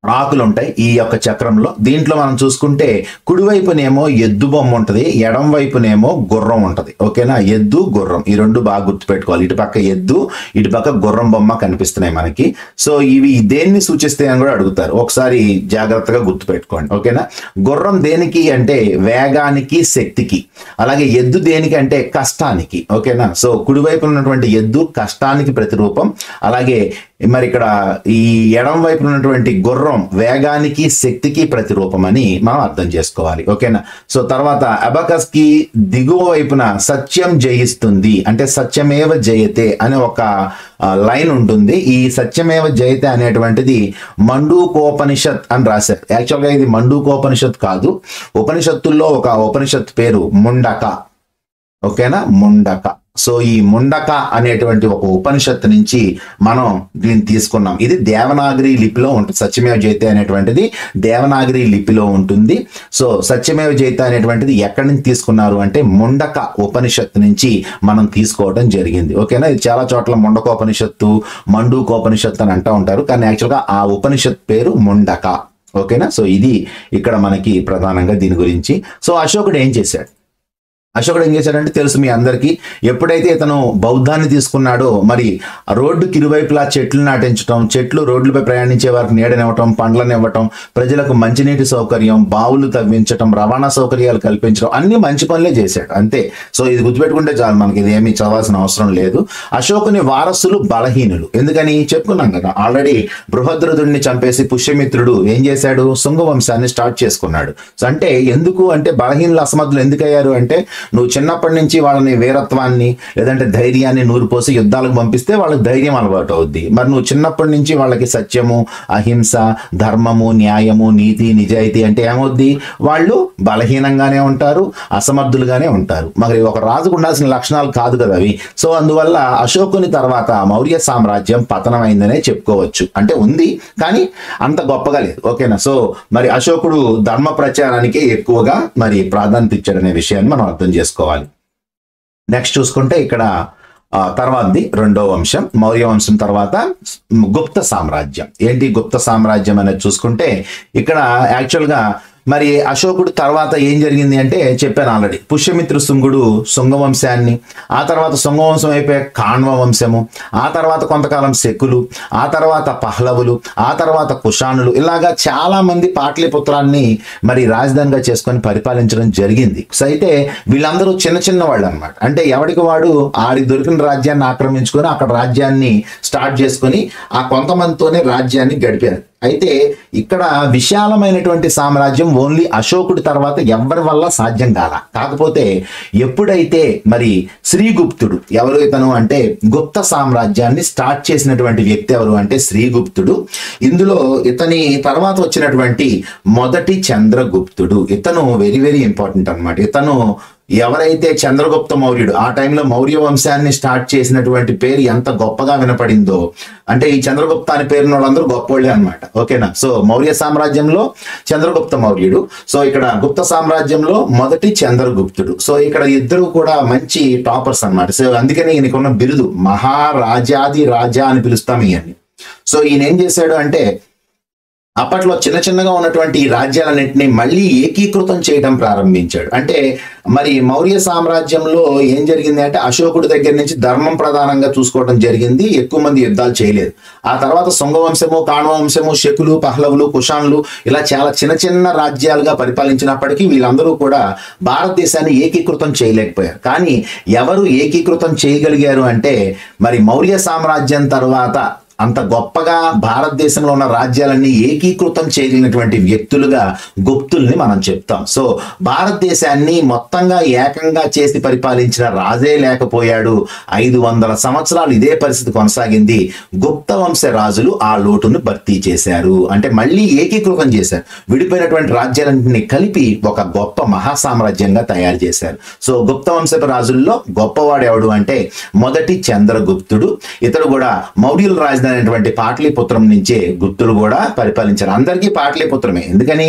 ఆకులు ఉంటాయి ఈ యొక్క చక్రంలో. దీంట్లో మనం చూసుకుంటే కుడివైపునేమో ఎద్దు బొమ్మ ఉంటది, ఎడం వైపునేమో గుర్రం ఉంటది. ఓకేనా, ఎద్దు గుర్రం ఈ రెండు బాగా గుర్తుపెట్టుకోవాలి. ఇటు పక్క ఎద్దు, ఇటు పక్క గుర్రం బొమ్మ కనిపిస్తున్నాయి మనకి. సో ఇవి దేన్ని సూచిస్తాయి అని కూడా అడుగుతారు, ఒకసారి జాగ్రత్తగా గుర్తుపెట్టుకోండి. ఓకేనా, గుర్రం దేనికి అంటే వేగానికి, శక్తికి. అలాగే ఎద్దు దేనికి అంటే కష్టానికి. ఓకేనా, సో కుడివైపు ఉన్నటువంటి ఎద్దు కష్టానికి ప్రతిరూపం. అలాగే మరి ఇక్కడ ఈ ఎడం వైపు ఉన్నటువంటి గుర్రం వేగానికి, శక్తికి ప్రతిరూపం అని మనం అర్థం చేసుకోవాలి. ఓకేనా, సో తర్వాత అబకస్ కి దిగువ వైపున సత్యం జయిస్తుంది అంటే సత్యమేవ జయతే అనే ఒక లైన్ ఉంటుంది. ఈ సత్యమేవ జయతే అనేటువంటిది మండూకోపనిషత్ అని రాశారు. యాక్చువల్గా ఇది మండూకోపనిషత్ కాదు, ఉపనిషత్తుల్లో ఒక ఉపనిషత్ పేరు ముండక. ఓకేనా, ముండక. సో ఈ ముండక అనేటువంటి ఒక ఉపనిషత్తు నుంచి మనం దీన్ని తీసుకున్నాం. ఇది దేవనాగరి లిపిలో ఉంటుంది. సత్యమేవ జయతే అనేటువంటిది దేవనాగరి లిపిలో ఉంటుంది. సో సత్యమేవ జయతే అనేటువంటిది ఎక్కడి నుంచి తీసుకున్నారు అంటే ముండక ఉపనిషత్తు నుంచి మనం తీసుకోవడం జరిగింది. ఓకేనా, ఇది చాలా చోట్ల ముండకోపనిషత్తు, మండూకోపనిషత్తు అని అంటూ ఉంటారు, కానీ యాక్చువల్గా ఆ ఉపనిషత్ పేరు ముండక. ఓకేనా, సో ఇది ఇక్కడ మనకి ప్రధానంగా దీని గురించి. సో అశోకుడు ఏం చేశాడు? అశోకుడు ఏం చేశాడంటే తెలుసు మీ అందరికీ. ఎప్పుడైతే ఇతను బౌద్ధాన్ని తీసుకున్నాడో మరి రోడ్డుకి ఇరువైపులా చెట్లు నాటించడం, చెట్లు రోడ్లపై ప్రయాణించే వారికి నీడనివ్వటం, పండ్లను ఇవ్వటం, ప్రజలకు మంచినీటి సౌకర్యం, బావులు తవ్వించటం, రవాణా సౌకర్యాలు కల్పించడం, అన్ని మంచి పనులే చేశాడు అంతే. సో ఇది గుర్తుపెట్టుకుంటే చాలు, మనకి ఇది ఏమీ చదవాల్సిన అవసరం లేదు. అశోకుని వారసులు బలహీనులు. ఎందుకని చెప్పుకున్నాం కదా ఆల్రెడీ. బృహద్రథుడిని చంపేసి పుష్యమిత్రుడు ఏం చేశాడు? శుంగ వంశాన్ని స్టార్ట్ చేసుకున్నాడు. సో అంటే ఎందుకు అంటే బలహీనులు, అసమర్థులు ఎందుకయ్యారు అంటే నువ్వు చిన్నప్పటి నుంచి వాళ్ళని వీరత్వాన్ని లేదంటే ధైర్యాన్ని నూరిపోసి యుద్ధాలకు పంపిస్తే వాళ్ళకి ధైర్యం అలవాటు అవుద్ది. మరి నువ్వు చిన్నప్పటి నుంచి వాళ్ళకి సత్యము, అహింస, ధర్మము, న్యాయము, నీతి, నిజాయితీ అంటే ఏమవుద్ది? వాళ్ళు బలహీనంగానే ఉంటారు, అసమర్థులుగానే ఉంటారు. మరి ఒక రాజుకు ఉండాల్సిన లక్షణాలు కాదు కదా అవి. సో అందువల్ల అశోకుని తర్వాత మౌర్య సామ్రాజ్యం పతనమైందనే చెప్పుకోవచ్చు. అంటే ఉంది కానీ అంత గొప్పగా లేదు. ఓకేనా, సో మరి అశోకుడు ధర్మ ప్రచారానికి ఎక్కువగా మరి ప్రాధాన్యత ఇచ్చాడనే విషయాన్ని మనం అర్థం చేసుకోవాలి. నెక్స్ట్ చూసుకుంటే ఇక్కడ తర్వాతది రెండో వంశం, మౌర్య వంశం తర్వాత గుప్త సామ్రాజ్యం. ఏంటి గుప్త సామ్రాజ్యం అనేది చూసుకుంటే ఇక్కడ యాక్చువల్గా మరి అశోకుడు తర్వాత ఏం జరిగింది అంటే చెప్పాను ఆల్రెడీ. పుష్యమిత్ర శుంగుడు శుంగ వంశాన్ని, ఆ తర్వాత శుంగ వంశం అయిపోయే కాణ్వ వంశము, ఆ తర్వాత కొంతకాలం శకులు, ఆ తర్వాత పహ్లవులు, ఆ తర్వాత కుషాణులు, ఇలాగా చాలా మంది పాటలీపుత్రాన్ని మరి రాజధానిగా చేసుకొని పరిపాలించడం జరిగింది. సో అయితే వీళ్ళందరూ చిన్న చిన్న వాళ్ళు అనమాట. అంటే ఎవరికి వాడు ఆడికి దొరికిన రాజ్యాన్ని ఆక్రమించుకొని అక్కడ రాజ్యాన్ని స్టార్ట్ చేసుకొని ఆ కొంతమందితోనే రాజ్యాన్ని గడిపారు. అయితే ఇక్కడ విశాలమైనటువంటి సామ్రాజ్యం ఓన్లీ అశోకుడి తర్వాత ఎవరి వల్ల సాధ్యం కాల. కాకపోతే ఎప్పుడైతే మరి శ్రీగుప్తుడు, ఎవరు ఇతను అంటే గుప్త సామ్రాజ్యాన్ని స్టార్ట్ చేసినటువంటి వ్యక్తి ఎవరు అంటే శ్రీగుప్తుడు. ఇందులో ఇతని తర్వాత వచ్చినటువంటి మొదటి చంద్రగుప్తుడు, ఇతను వెరీ వెరీ ఇంపార్టెంట్ అనమాట. ఇతను ఎవరైతే చంద్రగుప్త మౌర్యుడు ఆ టైంలో మౌర్య వంశాన్ని స్టార్ట్ చేసినటువంటి పేరు ఎంత గొప్పగా వినపడిందో, అంటే ఈ చంద్రగుప్త అని పేరున్న వాళ్ళందరూ గొప్పోళ్ళే అనమాట. ఓకేనా, సో మౌర్య సామ్రాజ్యంలో చంద్రగుప్త మౌర్యుడు, సో ఇక్కడ గుప్త సామ్రాజ్యంలో మొదటి చంద్రగుప్తుడు. సో ఇక్కడ ఇద్దరు కూడా మంచి టాపర్స్ అనమాట. సో అందుకని ఈయనకున్న బిరుదు మహారాజాది రాజా అని పిలుస్తాం ఈయన్ని. సో ఈయన ఏం చేశాడు అంటే అప్పట్లో చిన్న చిన్నగా ఉన్నటువంటి ఈ రాజ్యాలన్నింటినీ మళ్ళీ ఏకీకృతం చేయడం ప్రారంభించాడు. అంటే మరి మౌర్య సామ్రాజ్యంలో ఏం జరిగింది అంటే అశోకుడి దగ్గర నుంచి ధర్మం ప్రధానంగా చూసుకోవడం జరిగింది, ఎక్కువ మంది యుద్ధాలు చేయలేదు. ఆ తర్వాత శుంగ వంశము, కాణ్వ వంశము, శకులు, పహ్లవులు, కుషాణులు ఇలా చాలా చిన్న చిన్న రాజ్యాలుగా పరిపాలించినప్పటికీ వీళ్ళందరూ కూడా భారతదేశాన్ని ఏకీకృతం చేయలేకపోయారు. కానీ ఎవరు ఏకీకృతం చేయగలిగారు అంటే మరి మౌర్య సామ్రాజ్యం తర్వాత అంత గొప్పగా భారతదేశంలో ఉన్న రాజ్యాలన్నీ ఏకీకృతం చేయగలిగినటువంటి వ్యక్తులుగా గుప్తుల్ని మనం చెప్తాం. సో భారతదేశాన్ని మొత్తంగా ఏకంగా చేసి పరిపాలించిన రాజే లేకపోయాడు. 500 సంవత్సరాలు ఇదే పరిస్థితి కొనసాగింది. గుప్త వంశ రాజులు ఆ లోటును భర్తీ చేశారు, అంటే మళ్ళీ ఏకీకృతం చేశారు. విడిపోయినటువంటి రాజ్యాలన్నింటినీ కలిపి ఒక గొప్ప మహాసామ్రాజ్యంగా తయారు చేశారు. సో గుప్త వంశపు రాజుల్లో గొప్పవాడు ఎవడు అంటే మొదటి చంద్రగుప్తుడు. ఇతడు కూడా మౌర్యుల రాజధాని అయినటువంటి పాటలీపుత్రం నుంచే గుప్తులు కూడా పరిపాలించారు. అందరికీ పాటలీపుత్రమే. ఎందుకని,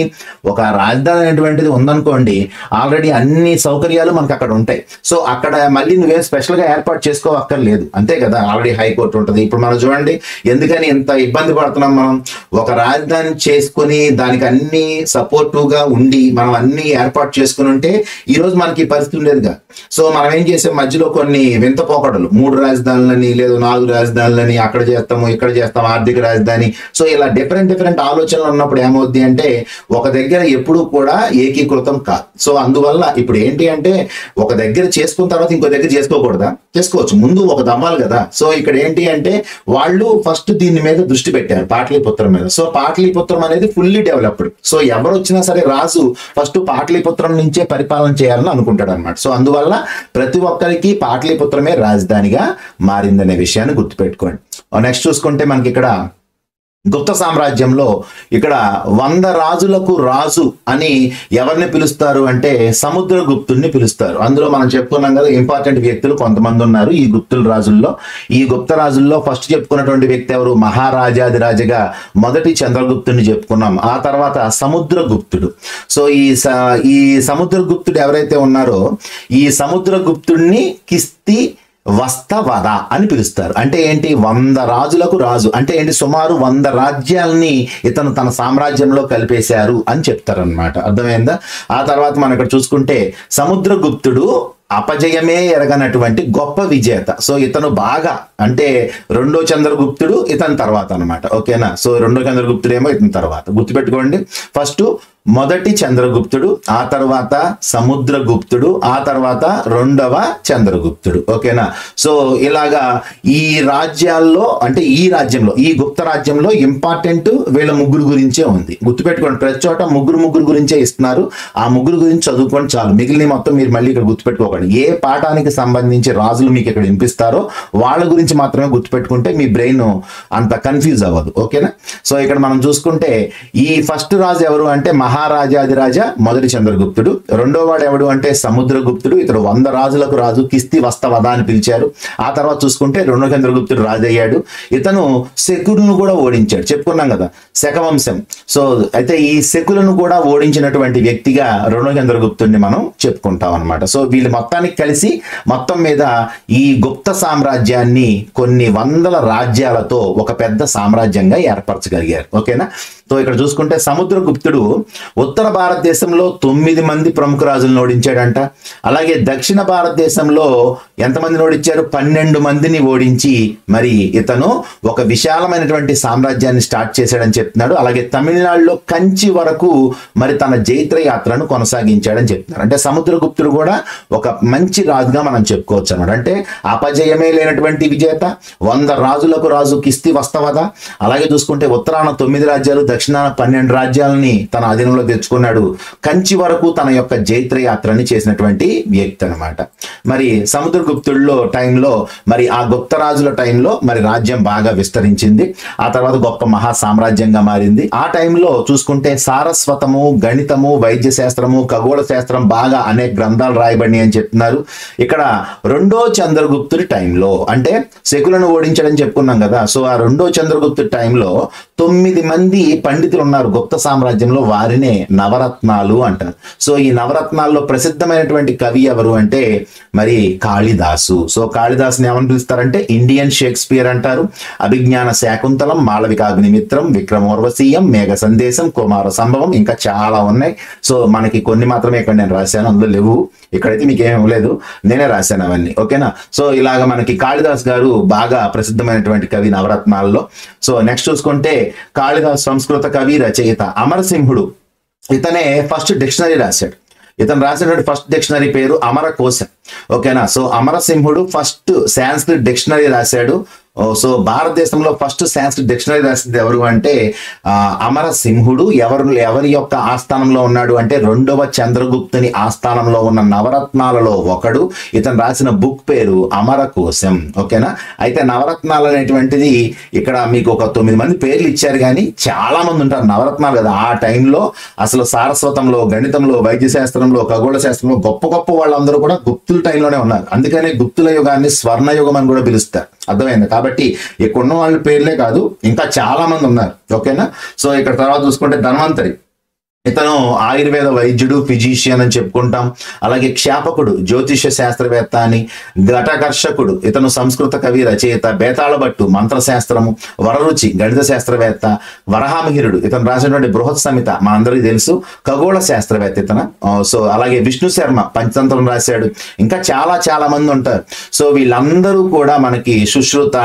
ఒక రాజధాని అనేటువంటిది ఉందనుకోండి, ఆల్రెడీ అన్ని సౌకర్యాలు మనకు అక్కడ ఉంటాయి. సో అక్కడ మళ్ళీ నువ్వేం స్పెషల్ గా ఏర్పాటు చేసుకోవక్కర్లేదు, అంతే కదా. ఆల్రెడీ హైకోర్టు ఉంటుంది. ఇప్పుడు మనం చూడండి ఎందుకని ఇంత ఇబ్బంది పడుతున్నాం. మనం ఒక రాజధాని చేసుకుని దానికి అన్ని సపోర్టివ్ గా ఉండి మనం అన్ని ఏర్పాటు చేసుకుని ఉంటే ఈ రోజు మనకి పరిస్థితి ఉండేదిగా. సో మనం ఏం చేసాం, మధ్యలో కొన్ని వింత పోకడలు, 3 రాజధానులని లేదు 4 రాజధానులని, అక్కడ చేస్తాము ఇక్కడ చేస్తాము ఆర్థిక రాజధాని. సో ఇలా డిఫరెంట్ ఆలోచనలు ఉన్నప్పుడు ఏమవుద్ది అంటే ఒక దగ్గర ఎప్పుడూ కూడా ఏకీకృతం కాదు. సో అందువల్ల ఇప్పుడు ఏంటి అంటే ఒక దగ్గర చేసుకున్న తర్వాత ఇంకో దగ్గర చేసుకోకూడదా? చేసుకోవచ్చు, ముందు ఒక దమ్మాలి కదా. సో ఇక్కడ ఏంటి అంటే వాళ్ళు ఫస్ట్ దీని మీద దృష్టి పెట్టారు, పాటలీపుత్రం మీద. సో పాటలీపుత్రం అనేది ఫుల్లీ డెవలప్డ్. సో ఎవరు వచ్చినా సరే రాజు ఫస్ట్ పాటలీపుత్రం నుంచే పరిపాలన చేయాలని అనుకుంటాడు అనమాట. సో అందువల్ల ప్రతి ఒక్కరికి పాటలీపుత్రమే రాజధానిగా మారిందనే విషయాన్ని గుర్తుపెట్టుకోండి. నెక్స్ట్ చూసుకుంటే మనకి ఇక్కడ గుప్త సామ్రాజ్యంలో ఇక్కడ 100 రాజులకు రాజు అని ఎవరిని పిలుస్తారు అంటే సముద్రగుప్తుడిని పిలుస్తారు. అందులో మనం చెప్పుకున్నాం కదా, ఇంపార్టెంట్ వ్యక్తులు కొంతమంది ఉన్నారు ఈ గుప్తుల రాజుల్లో. ఈ గుప్త రాజుల్లో ఫస్ట్ చెప్పుకున్నటువంటి వ్యక్తి ఎవరు? మహారాజాదిరాజుగా మొదటి చంద్రగుప్తుడిని చెప్పుకున్నాం. ఆ తర్వాత సముద్రగుప్తుడు. సో ఈ సముద్రగుప్తుడు ఎవరైతే ఉన్నారో ఈ సముద్రగుప్తుడిని కిస్తీ వస్తవద అని పిలుస్తారు. అంటే ఏంటి? 100 రాజులకు రాజు అంటే ఏంటి? సుమారు 100 రాజ్యాలని ఇతను తన సామ్రాజ్యంలో కలిపేశారు అని చెప్తారనమాట. అర్థమైందా? ఆ తర్వాత మనం ఇక్కడ చూసుకుంటే సముద్రగుప్తుడు అపజయమే ఎరగనటువంటి గొప్ప విజేత. సో ఇతను బాగా అంటే రెండో చంద్రగుప్తుడు ఇతని తర్వాత అనమాట. ఓకేనా? సో రెండో చంద్రగుప్తుడు ఏమో ఇతని తర్వాత. గుర్తుపెట్టుకోండి, ఫస్ట్ మొదటి చంద్రగుప్తుడు, ఆ తర్వాత సముద్రగుప్తుడు, ఆ తర్వాత రెండవ చంద్రగుప్తుడు. ఓకేనా? సో ఇలాగా ఈ రాజ్యాల్లో అంటే ఈ రాజ్యంలో ఈ గుప్త రాజ్యంలో ఇంపార్టెంట్ వీళ్ళ ముగ్గురు గురించే ఉంది. గుర్తుపెట్టుకోండి, ప్రతి చోట ముగ్గురు గురించే ఇస్తున్నారు. ఆ ముగ్గురు గురించి చదువుకోండి చాలు, మిగిలిన మొత్తం మీరు మళ్ళీ ఇక్కడ గుర్తుపెట్టుకోకండి. ఏ పాఠానికి సంబంధించి రాజులు మీకు ఇక్కడ వినిపిస్తారో వాళ్ళ గురించి మాత్రమే గుర్తుపెట్టుకుంటే మీ బ్రెయిన్ అంత కన్ఫ్యూజ్ అవ్వదు. ఓకేనా? సో ఇక్కడ మనం చూసుకుంటే ఈ ఫస్ట్ రాజు ఎవరు అంటే మహారాజాదిరాజ మొదటి చంద్రగుప్తుడు. రెండో వాడు ఎవడు అంటే సముద్రగుప్తుడు. ఇతడు 100 రాజులకు రాజు, కిస్తీ వస్తవద అని పిలిచారు. ఆ తర్వాత చూసుకుంటే రెండో చంద్రగుప్తుడు రాజు అయ్యాడు. ఇతను శకులను కూడా ఓడించాడు, చెప్పుకున్నాం కదా, శకవంశం. సో అయితే ఈ శకులను కూడా ఓడించినటువంటి వ్యక్తిగా రెండో చంద్రగుప్తుడిని మనం చెప్పుకుంటాం అనమాట. సో వీళ్ళు మొత్తానికి కలిసి మొత్తం మీద ఈ గుప్త సామ్రాజ్యాన్ని కొన్ని వందల రాజ్యాలతో ఒక పెద్ద సామ్రాజ్యంగా ఏర్పరచగలిగారు. ఓకేనా? సో ఇక్కడ చూసుకుంటే సముద్రగుప్తుడు ఉత్తర భారతదేశంలో 9 మంది ప్రముఖ రాజులను ఓడించాడంట. అలాగే దక్షిణ భారతదేశంలో ఎంతమందిని ఓడించారు? 12 మందిని ఓడించి మరి ఇతను ఒక విశాలమైనటువంటి సామ్రాజ్యాన్ని స్టార్ట్ చేశాడని చెప్తున్నాడు. అలాగే తమిళనాడులో కంచి వరకు మరి తన జైత్ర యాత్రను కొనసాగించాడని చెప్తున్నారు. అంటే సముద్రగుప్తుడు కూడా ఒక మంచి రాజుగా మనం చెప్పుకోవచ్చు అన్నమాట. అంటే అపజయమే లేనటువంటి విజేత, 100 రాజులకు రాజు, కిస్తీ వస్తవద. అలాగే చూసుకుంటే ఉత్తరాన 9 రాజ్యాలు, దక్షిణాన 12 రాజ్యాలని తన అధీనంలో తెచ్చుకున్నాడు. కంచి వరకు తన యొక్క జైత్ర యాత్రని చేసినటువంటి వ్యక్తి అనమాట. మరి సముద్రగుప్తుల్లో టైంలో మరి ఆ గుప్త రాజుల టైంలో మరి రాజ్యం బాగా విస్తరించింది. ఆ తర్వాత గొప్ప మహా సామ్రాజ్యంగా మారింది. ఆ టైంలో చూసుకుంటే సారస్వతము, గణితము, వైద్య శాస్త్రము, ఖగోళ శాస్త్రం బాగా అనేక గ్రంథాలు రాయబడినాయి అని చెప్తున్నారు. ఇక్కడ రెండో చంద్రగుప్తుడి టైంలో అంటే శకులను ఓడించడని చెప్పుకున్నాం కదా. సో ఆ రెండో చంద్రగుప్తుడి టైంలో 9 మంది పండితులు ఉన్నారు గుప్త సామ్రాజ్యంలో, వారినే నవరత్నాలు అంటారు. సో ఈ నవరత్నాల్లో ప్రసిద్ధమైనటువంటి కవి ఎవరు అంటే మరి కాళిదాసు. సో కాళిదాసుని ఏమని పిలుస్తారంటే ఇండియన్ షేక్స్పియర్ అంటారు. అభిజ్ఞాన శాకుంతలం, మాళవికాగ్నిమిత్రం, విక్రమోర్వశీయం, మేఘ సందేశం, కుమార సంభవం, ఇంకా చాలా ఉన్నాయి. సో మనకి కొన్ని మాత్రమే ఇక్కడ నేను రాశాను, అందులో లేవు. ఇక్కడైతే మీకు ఏమీ లేదు, నేనే రాశాను అవన్నీ. ఓకేనా? సో ఇలాగ మనకి కాళిదాస్ గారు బాగా ప్రసిద్ధమైనటువంటి కవి నవరత్నాల్లో. సో నెక్స్ట్ చూసుకుంటే కాళిదాస్ సంస్కృత కవి, రచయిత. అమరసింహుడు ఇతనే ఫస్ట్ డిక్షనరీ రాశాడు. ఇతను రాసినటువంటి ఫస్ట్ డిక్షనరీ పేరు అమరకోశం. ఓకేనా? సో అమరసింహుడు ఫస్ట్ సాంస్క్రిట్ డిక్షనరీ రాశాడు. సో భారతదేశంలో ఫస్ట్ సాంస్క్రిట్ డిక్షనరీ రాసింది ఎవరు అంటే అమరసింహుడు. ఎవరి యొక్క ఆస్థానంలో ఉన్నాడు అంటే రెండవ చంద్రగుప్తుని ఆస్థానంలో ఉన్న నవరత్నాలలో ఒకడు. ఇతను రాసిన బుక్ పేరు అమరకోశం. ఓకేనా? అయితే నవరత్నాలు అనేటువంటిది ఇక్కడ మీకు ఒక 9 మంది పేర్లు ఇచ్చారు, కానీ చాలా మంది ఉంటారు నవరత్నాలు కదా. ఆ టైంలో అసలు సారస్వతంలో, గణితంలో, వైద్య శాస్త్రంలో, ఖగోళ శాస్త్రంలో గొప్ప గొప్ప వాళ్ళందరూ కూడా గుప్తుల టైంలోనే ఉన్నారు. అందుకనే గుప్తుల యుగాన్ని స్వర్ణయుగం అని కూడా పిలుస్తారు. అర్థమైంది. కాబట్టి ఇక్కడ ఉన్న వాళ్ళ పేర్లే కాదు, ఇంకా చాలా మంది ఉన్నారు. ఓకేనా. సో ఇక్కడ తర్వాత చూసుకుంటే ధన్వంతరి, ఇతను ఆయుర్వేద వైద్యుడు, ఫిజీషియన్ అని చెప్పుకుంటాం. అలాగే క్షాపకుడు, జ్యోతిష శాస్త్రవేత్త అని. ఘటకర్షకుడు, ఇతను సంస్కృత కవి, రచయిత. బేతాళభట్టు, మంత్రశాస్త్రము. వరరుచి, గణిత శాస్త్రవేత్త. వరహామిహిరుడు, ఇతను రాసినటువంటి బృహత్ సంహిత మా అందరికీ తెలుసు, ఖగోళ శాస్త్రవేత్త ఇతను. సో అలాగే విష్ణు శర్మ పంచతంత్రం రాశాడు. ఇంకా చాలా చాలా మంది ఉంటారు. సో వీళ్ళందరూ కూడా మనకి, సుశ్రుత,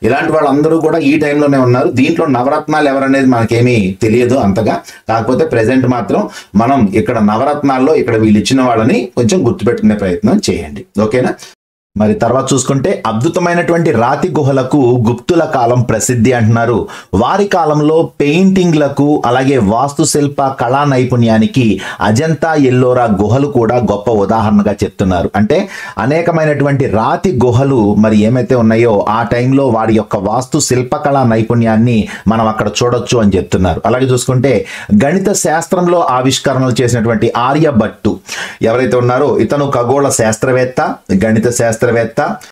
ఇలాంటి వాళ్ళందరూ కూడా ఈ టైంలోనే ఉన్నారు. దీంట్లో నవరత్నాలు ఎవరనేది మనకేమీ తెలియదు అంతగా, కాకపోతే ప్రెసెంట్ మాత్రం మనం ఇక్కడ నవరత్నాల్లో ఇక్కడ వీళ్ళు ఇచ్చిన వాళ్ళని కొంచెం గుర్తుపెట్టుకునే ప్రయత్నం చేయండి. ఓకేనా. మరి తర్వాత చూసుకుంటే అద్భుతమైనటువంటి రాతి గుహలకు గుప్తుల కాలం ప్రసిద్ధి అంటున్నారు. వారి కాలంలో పెయింటింగ్లకు అలాగే వాస్తుశిల్ప కళా నైపుణ్యానికి అజంతా ఎల్లోరా గుహలు కూడా గొప్ప ఉదాహరణగా చెప్తున్నారు. అంటే అనేకమైనటువంటి రాతి గుహలు మరి ఏమైతే ఉన్నాయో ఆ టైంలో వారి యొక్క వాస్తు శిల్పకళా నైపుణ్యాన్ని మనం అక్కడ చూడొచ్చు అని చెప్తున్నారు. అలాగే చూసుకుంటే గణిత శాస్త్రంలో ఆవిష్కరణలు చేసినటువంటి ఆర్యభట్టు ఎవరైతే ఉన్నారో ఇతను ఖగోళ శాస్త్రవేత్త, గణిత శాస్త్రవేత్త.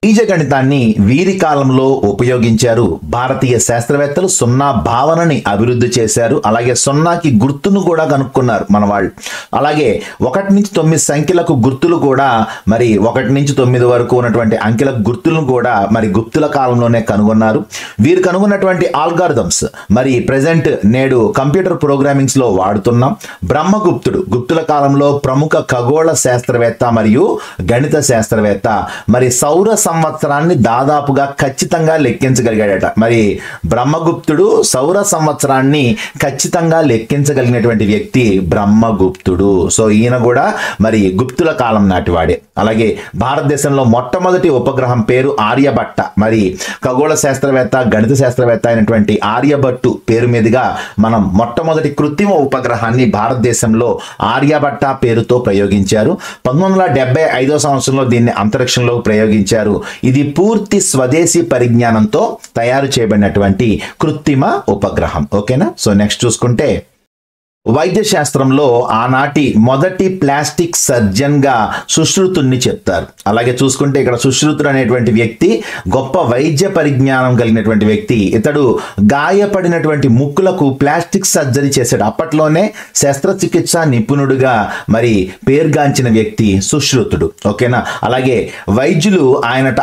బీజగణితాన్ని వీరి కాలంలో ఉపయోగించారు. భారతీయ శాస్త్రవేత్తలు సున్నా భావనని అభివృద్ధి చేశారు. అలాగే సున్నాకి గుర్తును కూడా కనుక్కున్నారు మన వాళ్ళు. అలాగే 1 నుంచి 9 సంఖ్యలకు గుర్తులు కూడా మరి 1 నుంచి 9 వరకు ఉన్నటువంటి అంకెల గుర్తులను కూడా మరి గుప్తుల కాలంలోనే కనుగొన్నారు. వీరు కనుగొన్నటువంటి ఆల్గారిథమ్స్ మరి ప్రెసెంట్ నేడు కంప్యూటర్ ప్రోగ్రామింగ్స్ లో వాడుతున్నాం. బ్రహ్మగుప్తుడు గుప్తుల కాలంలో ప్రముఖ ఖగోళ శాస్త్రవేత్త మరియు గణిత శాస్త్రవేత్త. మరి సౌర సంవత్సరాన్ని దాదాపుగా ఖచ్చితంగా లెక్కించగలిగాడట. మరి బ్రహ్మగుప్తుడు సౌర సంవత్సరాన్ని ఖచ్చితంగా లెక్కించగలిగినటువంటి వ్యక్తి బ్రహ్మగుప్తుడు. సో ఈయన కూడా మరి గుప్తుల కాలం నాటివాడే. అలాగే భారతదేశంలో మొట్టమొదటి ఉపగ్రహం పేరు ఆర్యభట్ట. మరి ఖగోళ శాస్త్రవేత్త, గణిత శాస్త్రవేత్త అయినటువంటి ఆర్యభట్టు పేరు మీదుగా మనం మొట్టమొదటి కృత్రిమ ఉపగ్రహాన్ని భారతదేశంలో ఆర్యభట్ట పేరుతో ప్రయోగించారు. 1975వ సంవత్సరంలో దీన్ని అంతరిక్షంలో ప్రయోగించారు. ఇది పూర్తి స్వదేశీ పరిజ్ఞానంతో తయారు చేయబడినటువంటి కృత్రిమ ఉపగ్రహం. ఓకేనా. సో నెక్స్ట్ చూసుకుంటే వైద్య శాస్త్రంలో ఆనాటి మొదటి ప్లాస్టిక్ సర్జన్ గా సుశ్రుతుణ్ణి చెప్తారు. అలాగే చూసుకుంటే ఇక్కడ సుశ్రుతుడు అనేటువంటి వ్యక్తి గొప్ప వైద్య పరిజ్ఞానం కలిగినటువంటి వ్యక్తి. ఇతడు గాయపడినటువంటి ముక్కులకు ప్లాస్టిక్ సర్జరీ చేశాడు. అప్పట్లోనే శస్త్రచికిత్స నిపుణుడుగా మరి పేరుగాంచిన వ్యక్తి సుశ్రుతుడు. ఓకేనా. అలాగే వైద్యులు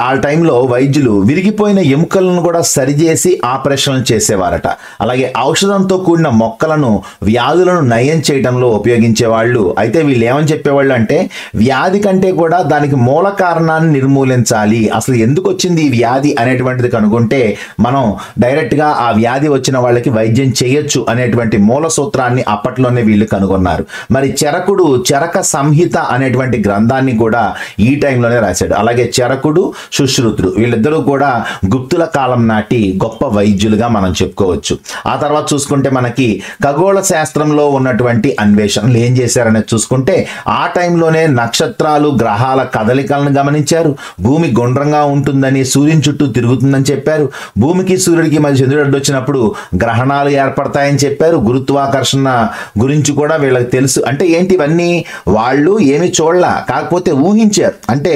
ఆ టైంలో వైద్యులు విరిగిపోయిన ఎముకలను కూడా సరిచేసి ఆపరేషన్లు చేసేవారట. అలాగే ఔషధంతో కూడిన మొక్కలను వ్యాధులను నయం చేయడంలో ఉపయోగించేవాళ్ళు. అయితే వీళ్ళు ఏమని చెప్పేవాళ్ళు అంటే వ్యాధి కంటే కూడా దానికి మూల కారణాన్ని నిర్మూలించాలి. అసలు ఎందుకు వచ్చింది ఈ వ్యాధి అనేటువంటిది కనుగొంటే మనం డైరెక్ట్ గా ఆ వ్యాధి వచ్చిన వాళ్ళకి వైద్యం చేయొచ్చు అనేటువంటి మూల సూత్రాన్ని అప్పట్లోనే వీళ్ళు కనుగొన్నారు. మరి చరకుడు చరక సంహిత అనేటువంటి గ్రంథాన్ని కూడా ఈ టైంలోనే రాశాడు. అలాగే చరకుడు, సుశ్రుతుడు వీళ్ళిద్దరూ కూడా గుప్తుల కాలం నాటి గొప్ప వైద్యులుగా మనం చెప్పుకోవచ్చు. ఆ తర్వాత చూసుకుంటే మనకి ఖగోళ శాస్త్రంలో ఉన్నటువంటి అన్వేషణలు ఏం చేశారనేది చూసుకుంటే ఆ టైంలోనే నక్షత్రాలు, గ్రహాల కదలికలను గమనించారు. భూమి గుండ్రంగా ఉంటుందని, సూర్యుని చుట్టూ తిరుగుతుందని చెప్పారు. భూమికి సూర్యుడికి మధ్య చంద్రుడు అడ్డొచ్చినప్పుడు గ్రహణాలు ఏర్పడతాయని చెప్పారు. గురుత్వాకర్షణ గురించి కూడా వీళ్ళకి తెలుసు. అంటే ఏంటి ఇవన్నీ వాళ్ళు ఏమి చూడలా, కాకపోతే ఊహించారు. అంటే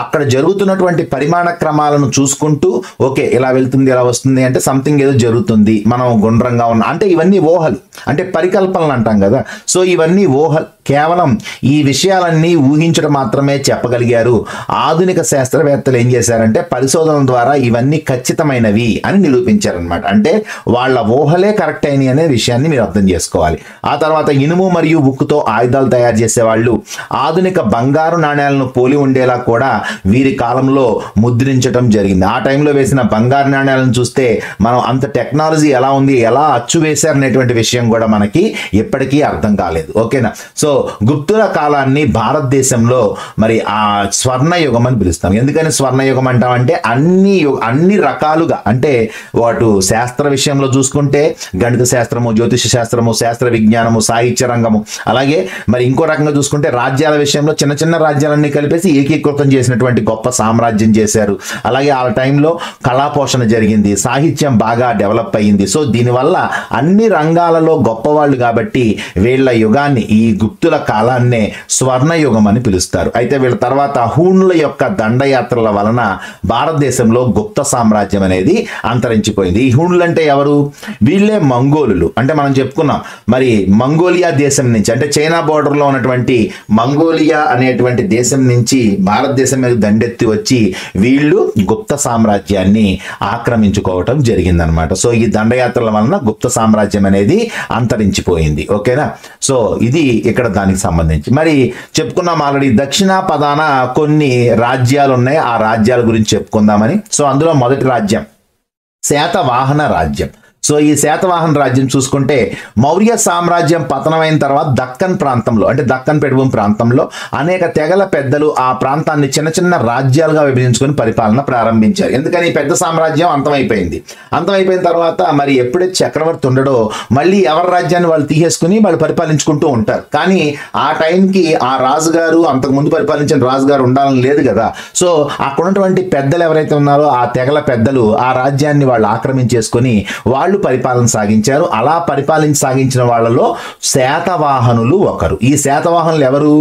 అక్కడ జరుగుతున్నటువంటి పరిమాణ క్రమాలను చూసుకుంటూ ఓకే ఇలా వెళ్తుంది, ఇలా వస్తుంది అంటే సంథింగ్ ఏదో జరుగుతుంది, మనం గుండ్రంగా ఉన్న అంటే ఇవన్నీ ఊహలు, అంటే పరికల్పనలు అంటాం కదా. సో ఇవన్నీ ఊహలు. కేవలం ఈ విషయాలన్నీ ఊహించడం మాత్రమే చెప్పగలిగారు. ఆధునిక శాస్త్రవేత్తలు ఏం చేశారంటే పరిశోధన ద్వారా ఇవన్నీ ఖచ్చితమైనవి అని నిరూపించారనమాట. అంటే వాళ్ళ ఊహలే కరెక్ట్ అయినాయి అనే విషయాన్ని మీరు అర్థం చేసుకోవాలి. ఆ తర్వాత ఇనుము మరియు ఉక్కుతో ఆయుధాలు తయారు చేసేవాళ్ళు. ఆధునిక బంగారు నాణ్యాలను పోలి ఉండేలా కూడా వీరి కాలంలో ముద్రించడం జరిగింది. ఆ టైంలో వేసిన బంగారు నాణ్యాలను చూస్తే మనం అంత టెక్నాలజీ ఎలా ఉంది, ఎలా అచ్చు వేశారనేటువంటి విషయం కూడా మనకి ఎప్పటికీ అర్థం కాలేదు. ఓకేనా. సో గుప్తుల కాలాన్ని భారతదేశంలో మరి ఆ స్వర్ణయుగం అని పిలుస్తాం. ఎందుకని స్వర్ణయుగం అంటామంటే అన్ని రకాలుగా అంటే వాటి శాస్త్ర విషయంలో చూసుకుంటే గణిత శాస్త్రము, జ్యోతిష శాస్త్రము, శాస్త్ర విజ్ఞానము, సాహిత్య రంగము, అలాగే మరి ఇంకో రకంగా చూసుకుంటే రాజ్యాల విషయంలో చిన్న చిన్న రాజ్యాలన్నీ కలిపేసి ఏకీకృతం చేసినటువంటి గొప్ప సామ్రాజ్యం చేశారు. అలాగే ఆ టైంలో కళాపోషణ జరిగింది, సాహిత్యం బాగా డెవలప్ అయ్యింది. సో దీనివల్ల అన్ని రంగాలలో గొప్పవాళ్ళు కాబట్టి కాబట్టి వీళ్ళ యుగాన్ని, ఈ గుప్తుల కాలాన్నే స్వర్ణయుగం అని పిలుస్తారు. అయితే వీళ్ళ తర్వాత హూణుల యొక్క దండయాత్రల వలన భారతదేశంలో గుప్త సామ్రాజ్యం అనేది అంతరించిపోయింది. ఈ హూణులు అంటే ఎవరు? వీళ్ళే మంగోలులు. అంటే మనం చెప్పుకున్నాం మరి మంగోలియా దేశం నుంచి, అంటే చైనా బోర్డర్ లో ఉన్నటువంటి మంగోలియా అనేటువంటి దేశం నుంచి భారతదేశం మీద దండెత్తి వచ్చి వీళ్ళు గుప్త సామ్రాజ్యాన్ని ఆక్రమించుకోవటం జరిగిందనమాట. సో ఈ దండయాత్రల వలన గుప్త సామ్రాజ్యం అనేది అంతరించిపోయింది. ఓకేనా? సో ఇది ఇక్కడ దానికి సంబంధించి మరి చెప్పుకున్నాం ఆల్రెడీ. దక్షిణాపదాన కొన్ని రాజ్యాలు ఉన్నాయి, ఆ రాజ్యాల గురించి చెప్పుకుందామని. సో అందులో మొదటి రాజ్యం శాతవాహన రాజ్యం. సో ఈ శాతవాహన రాజ్యం చూసుకుంటే మౌర్య సామ్రాజ్యం పతనమైన తర్వాత దక్కన్ ప్రాంతంలో, అంటే దక్కన్ పెడుభూమి ప్రాంతంలో అనేక తెగల పెద్దలు ఆ ప్రాంతాన్ని చిన్న చిన్న రాజ్యాలుగా విభజించుకొని పరిపాలన ప్రారంభించారు. ఎందుకని? పెద్ద సామ్రాజ్యం అంతమైపోయింది. అంతమైపోయిన తర్వాత మరి ఎప్పుడైతే చక్రవర్తి ఉండడో మళ్ళీ ఎవరి రాజ్యాన్ని వాళ్ళు తీసేసుకుని వాళ్ళు పరిపాలించుకుంటూ ఉంటారు. కానీ ఆ టైంకి ఆ రాజుగారు, అంతకుముందు పరిపాలించిన రాజుగారు ఉండాలని లేదు కదా. సో అక్కడ ఉన్నటువంటి పెద్దలు ఎవరైతే ఉన్నారో ఆ తెగల పెద్దలు ఆ రాజ్యాన్ని వాళ్ళు ఆక్రమించేసుకొని వాళ్ళు పరిపాలన సాగించారు. అలా పరిపాలన సాగించిన వాళ్ళలో శాతవాహనులు ఒకరు. ఈ శాతవాహనులు ఎవరు?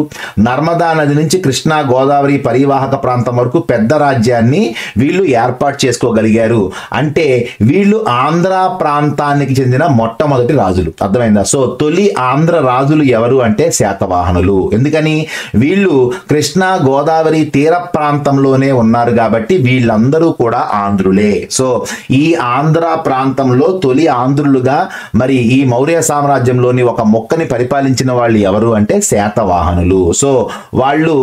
నర్మదా నది నుంచి కృష్ణా గోదావరి పరివాహక ప్రాంతం వరకు పెద్ద రాజ్యాన్ని వీళ్ళు ఏర్పాటు చేసుకోగలిగారు. అంటే వీళ్ళు ఆంధ్ర ప్రాంతానికి చెందిన మొట్టమొదటి రాజులు. అర్థమైందా? సో తొలి ఆంధ్ర రాజులు ఎవరు అంటే శాతవాహనులు. ఎందుకని? వీళ్ళు కృష్ణా గోదావరి తీర ప్రాంతంలోనే ఉన్నారు కాబట్టి వీళ్ళందరూ కూడా ఆంధ్రులే. సో ఈ ఆంధ్ర ప్రాంతంలో తొలి ఆంధ్రులుగా మరి ఈ మౌర్య సామ్రాజ్యంలోని ఒక మొక్కని పరిపాలించిన వాళ్ళు ఎవరు అంటే శాతవాహనులు. సో వాళ్ళు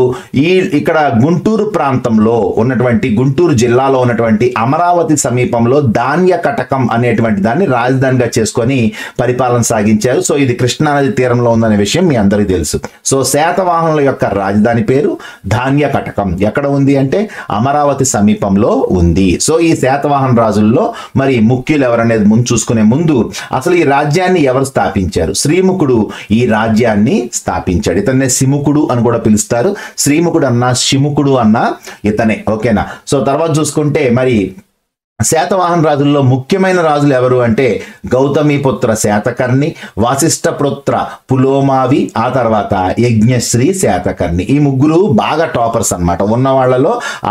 ఇక్కడ గుంటూరు ప్రాంతంలో ఉన్నటువంటి, గుంటూరు జిల్లాలో ఉన్నటువంటి అమరావతి సమీపంలో ధాన్య కటకం అనేటువంటి దాన్ని రాజధానిగా చేసుకొని పరిపాలన సాగించారు. సో ఇది కృష్ణానది తీరంలో ఉందనే విషయం మీ అందరికీ తెలుసు. సో శాతవాహనుల యొక్క రాజధాని పేరు ధాన్య కటకం. ఎక్కడ ఉంది అంటే అమరావతి సమీపంలో ఉంది. సో ఈ శాతవాహన రాజుల్లో మరి ముఖ్యులు ఎవరనేది ముందు చూసుకునే ముందు అసలు ఈ రాజ్యాన్ని ఎవరు స్థాపించారు? శ్రీముఖుడు ఈ రాజ్యాన్ని స్థాపించాడు. ఇతన్నే సిముకుడు అని కూడా పిలుస్తారు. శ్రీముఖుడు అన్నా శిముకుడు అన్నా ఇతనే. ఓకేనా? సో తర్వాత చూసుకుంటే మరి శాతవాహన రాజుల్లో ముఖ్యమైన రాజులు ఎవరు అంటే గౌతమిపుత్ర శాతకర్ణి, వాసిష్ఠపుత్ర పులోమావి, ఆ తర్వాత యజ్ఞశ్రీ శాతకర్ణి. ఈ ముగ్గురు బాగా టాపర్స్ అన్నమాట.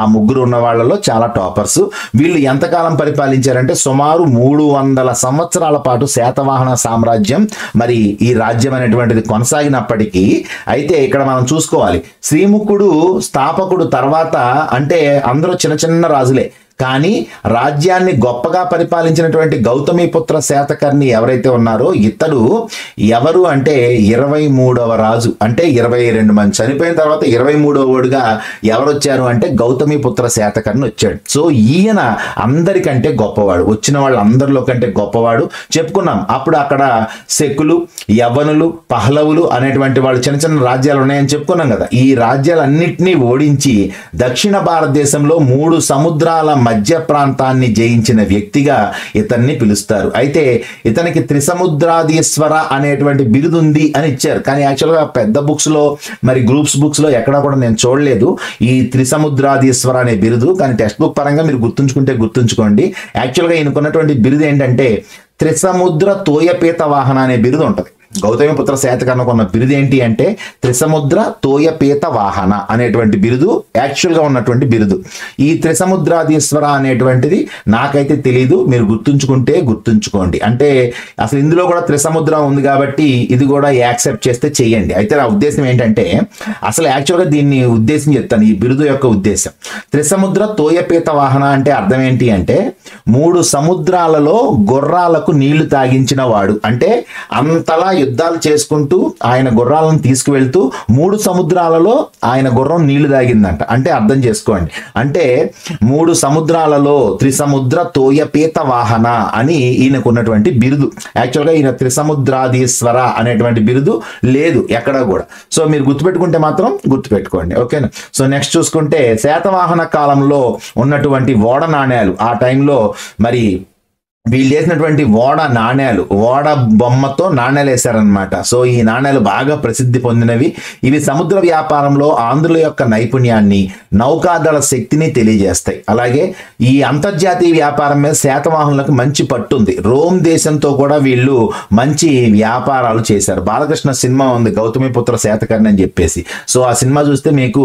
ఆ ముగ్గురు ఉన్న వాళ్ళలో చాలా టాపర్స్. వీళ్ళు ఎంతకాలం పరిపాలించారంటే సుమారు 300 సంవత్సరాల పాటు శాతవాహన సామ్రాజ్యం మరి ఈ రాజ్యం అనేటువంటిది కొనసాగినప్పటికీ, అయితే ఇక్కడ మనం చూసుకోవాలి, శ్రీముఖుడు స్థాపకుడు తర్వాత అంటే అందరూ చిన్న చిన్న రాజులే. కానీ రాజ్యాన్ని గొప్పగా పరిపాలించినటువంటి గౌతమిపుత్ర శాతకర్ణి ఎవరైతే ఉన్నారో ఇతడు ఎవరు అంటే 23వ రాజు. అంటే 22 మంది చనిపోయిన తర్వాత 23వ వాడుగా ఎవరు వచ్చారు అంటే గౌతమిపుత్ర శాతకర్ణి వచ్చాడు. సో ఈయన అందరికంటే గొప్పవాడు, వచ్చిన వాళ్ళందరిలో కంటే గొప్పవాడు. చెప్పుకున్నాం అప్పుడు అక్కడ శకులు, యవ్వనులు, పహలవులు అనేటువంటి వాళ్ళు చిన్న చిన్న రాజ్యాలు ఉన్నాయని చెప్పుకున్నాం కదా. ఈ రాజ్యాలన్నింటినీ ఓడించి దక్షిణ భారతదేశంలో 3 సముద్రాల మధ్య ప్రాంతాన్ని జయించిన వ్యక్తిగా ఇతన్ని పిలుస్తారు. అయితే ఇతనికి త్రిసముద్రాధీశ్వర అనేటువంటి బిరుదు ఉంది అని ఇచ్చారు. కానీ యాక్చువల్గా పెద్ద బుక్స్ లో మరి గ్రూప్స్ బుక్స్ లో ఎక్కడ కూడా నేను చూడలేదు ఈ త్రిసముద్రాధీశ్వర అనే బిరుదు. కానీ టెక్స్ట్ బుక్ పరంగా మీరు గుర్తుంచుకోండి. యాక్చువల్గా ఈయనకున్నటువంటి బిరుదు ఏంటంటే త్రిసముద్ర తోయపీత వాహన అనే బిరుదు ఉంటుంది. గౌతమిపుత్ర శాతకర్ణికి ఉన్న బిరుదు ఏంటి అంటే త్రిసముద్ర తోయపీత వాహన అనేటువంటి బిరుదు యాక్చువల్గా ఉన్నటువంటి బిరుదు. ఈ త్రిసముద్రాధీశ్వర అనేటువంటిది నాకైతే తెలీదు, మీరు గుర్తుంచుకోండి. అంటే అసలు ఇందులో కూడా త్రిసముద్రం ఉంది కాబట్టి ఇది కూడా యాక్సెప్ట్ చేస్తే చెయ్యండి. అయితే నా ఉద్దేశం ఏంటంటే అసలు యాక్చువల్గా దీన్ని ఉద్దేశం చెప్తాను. ఈ బిరుదు యొక్క ఉద్దేశం త్రిసముద్ర తోయపీత వాహన అంటే అర్థం ఏంటి అంటే 3 సముద్రాలలో గుర్రాలకు నీళ్లు తాగించిన వాడు. అంటే అంతలా యుద్ధాలు చేసుకుంటూ ఆయన గుర్రాలను తీసుకువెళ్తూ 3 సముద్రాలలో ఆయన గుర్రం నీళ్లు తాగిందంట. అంటే అర్థం చేసుకోండి, అంటే 3 సముద్రాలలో త్రిసముద్ర తోయపీత వాహన అని ఈయనకున్నటువంటి బిరుదు. యాక్చువల్గా ఈయన త్రిసముద్రాధీశ్వర అనేటువంటి బిరుదు లేదు ఎక్కడ కూడా. సో మీరు గుర్తుపెట్టుకుంటే మాత్రం గుర్తుపెట్టుకోండి. ఓకేనా? సో నెక్స్ట్ చూసుకుంటే శాతవాహన కాలంలో ఉన్నటువంటి ఓడ నాణ్యాలు ఆ టైంలో మరి వీళ్ళు చేసినటువంటి ఓడ నాణేలు, ఓడ బొమ్మతో నాణేలు వేశారనమాట. సో ఈ నాణేలు బాగా ప్రసిద్ధి పొందినవి. ఇవి సముద్ర వ్యాపారంలో ఆంధ్రుల యొక్క నైపుణ్యాన్ని, నౌకాదళ శక్తిని తెలియజేస్తాయి. అలాగే ఈ అంతర్జాతీయ వ్యాపారం మీద శాతవాహనులకు మంచి పట్టు ఉంది. రోమ్ దేశంతో కూడా వీళ్ళు మంచి వ్యాపారాలు చేశారు. బాలకృష్ణ సినిమా ఉంది గౌతమిపుత్ర శాతకర్ణి అని చెప్పేసి. సో ఆ సినిమా చూస్తే మీకు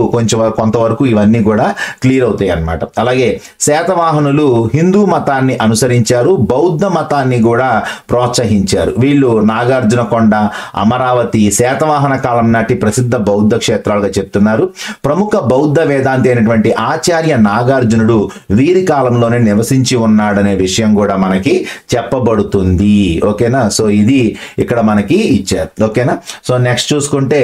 కొంతవరకు ఇవన్నీ కూడా క్లియర్ అవుతాయి అన్నమాట. అలాగే శాతవాహనులు హిందూ మతాన్ని అనుసరించారు, బౌద్ధ మతాన్ని కూడా ప్రోత్సహించారు. వీళ్ళు నాగార్జునకొండ, అమరావతి శాతవాహన కాలం నాటి ప్రసిద్ధ బౌద్ధ క్షేత్రాలుగా చెప్తున్నారు. ప్రముఖ బౌద్ధ వేదాంతి అయినటువంటి ఆచార్య నాగార్జునుడు వీరి కాలంలోనే నివసించి ఉన్నాడనే విషయం కూడా మనకి చెప్పబడుతుంది. ఓకేనా. సో ఇది ఇక్కడ మనకి ఇచ్చారు. ఓకేనా. సో నెక్స్ట్ చూసుకుంటే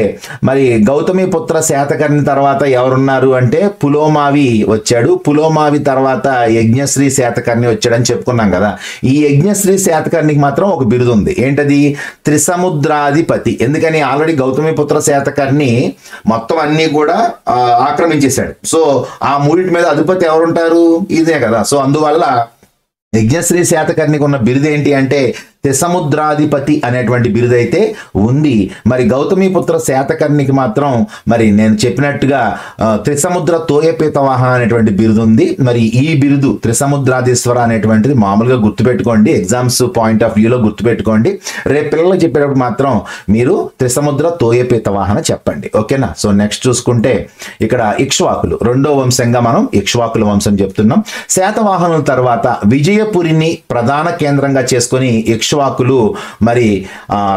మరి గౌతమిపుత్ర శాతకర్ణి తర్వాత ఎవరున్నారు అంటే పులోమావి వచ్చాడు. పులోమావి తర్వాత యజ్ఞశ్రీ శాతకర్ణి వచ్చాడని చెప్పుకున్నాం కదా. ఈ యజ్ఞశ్రీ శాతకర్ణికి మాత్రం ఒక బిరుదు ఉంది. ఏంటది? త్రిసముద్రాధిపతి. ఎందుకని? ఆల్రెడీ గౌతమిపుత్ర శాతకర్ణి మొత్తం అన్ని కూడా ఆక్రమించేశాడు. సో ఆ మూడింటి మీద అధిపతి ఎవరుంటారు? ఇదే కదా. సో అందువల్ల యజ్ఞశ్రీ శాతకర్ణికి ఉన్న బిరుదు ఏంటి అంటే త్రిసముద్రాధిపతి అనేటువంటి బిరుదు అయితే ఉంది. మరి గౌతమిపుత్ర శాతకర్ణికి మాత్రం మరి నేను చెప్పినట్టుగా త్రిసముద్ర తోయపీతవాహన అనేటువంటి బిరుదు ఉంది. మరి ఈ బిరుదు త్రిసముద్రాధీశ్వర అనేటువంటిది మామూలుగా గుర్తుపెట్టుకోండి, ఎగ్జామ్స్ పాయింట్ ఆఫ్ వ్యూలో గుర్తుపెట్టుకోండి. రేపు పిల్లలు చెప్పేటప్పుడు మాత్రం మీరు త్రిసముద్ర తోయపీతవాహన చెప్పండి. ఓకేనా. సో నెక్స్ట్ చూసుకుంటే ఇక్కడ ఇక్ష్వాకులు, రెండో వంశంగా మనం ఇక్ష్వాకుల వంశం చెప్తున్నాం. శాతవాహనుల తర్వాత విజయపురిని ప్రధాన కేంద్రంగా చేసుకొని ఇక్ష్వాకులు మరి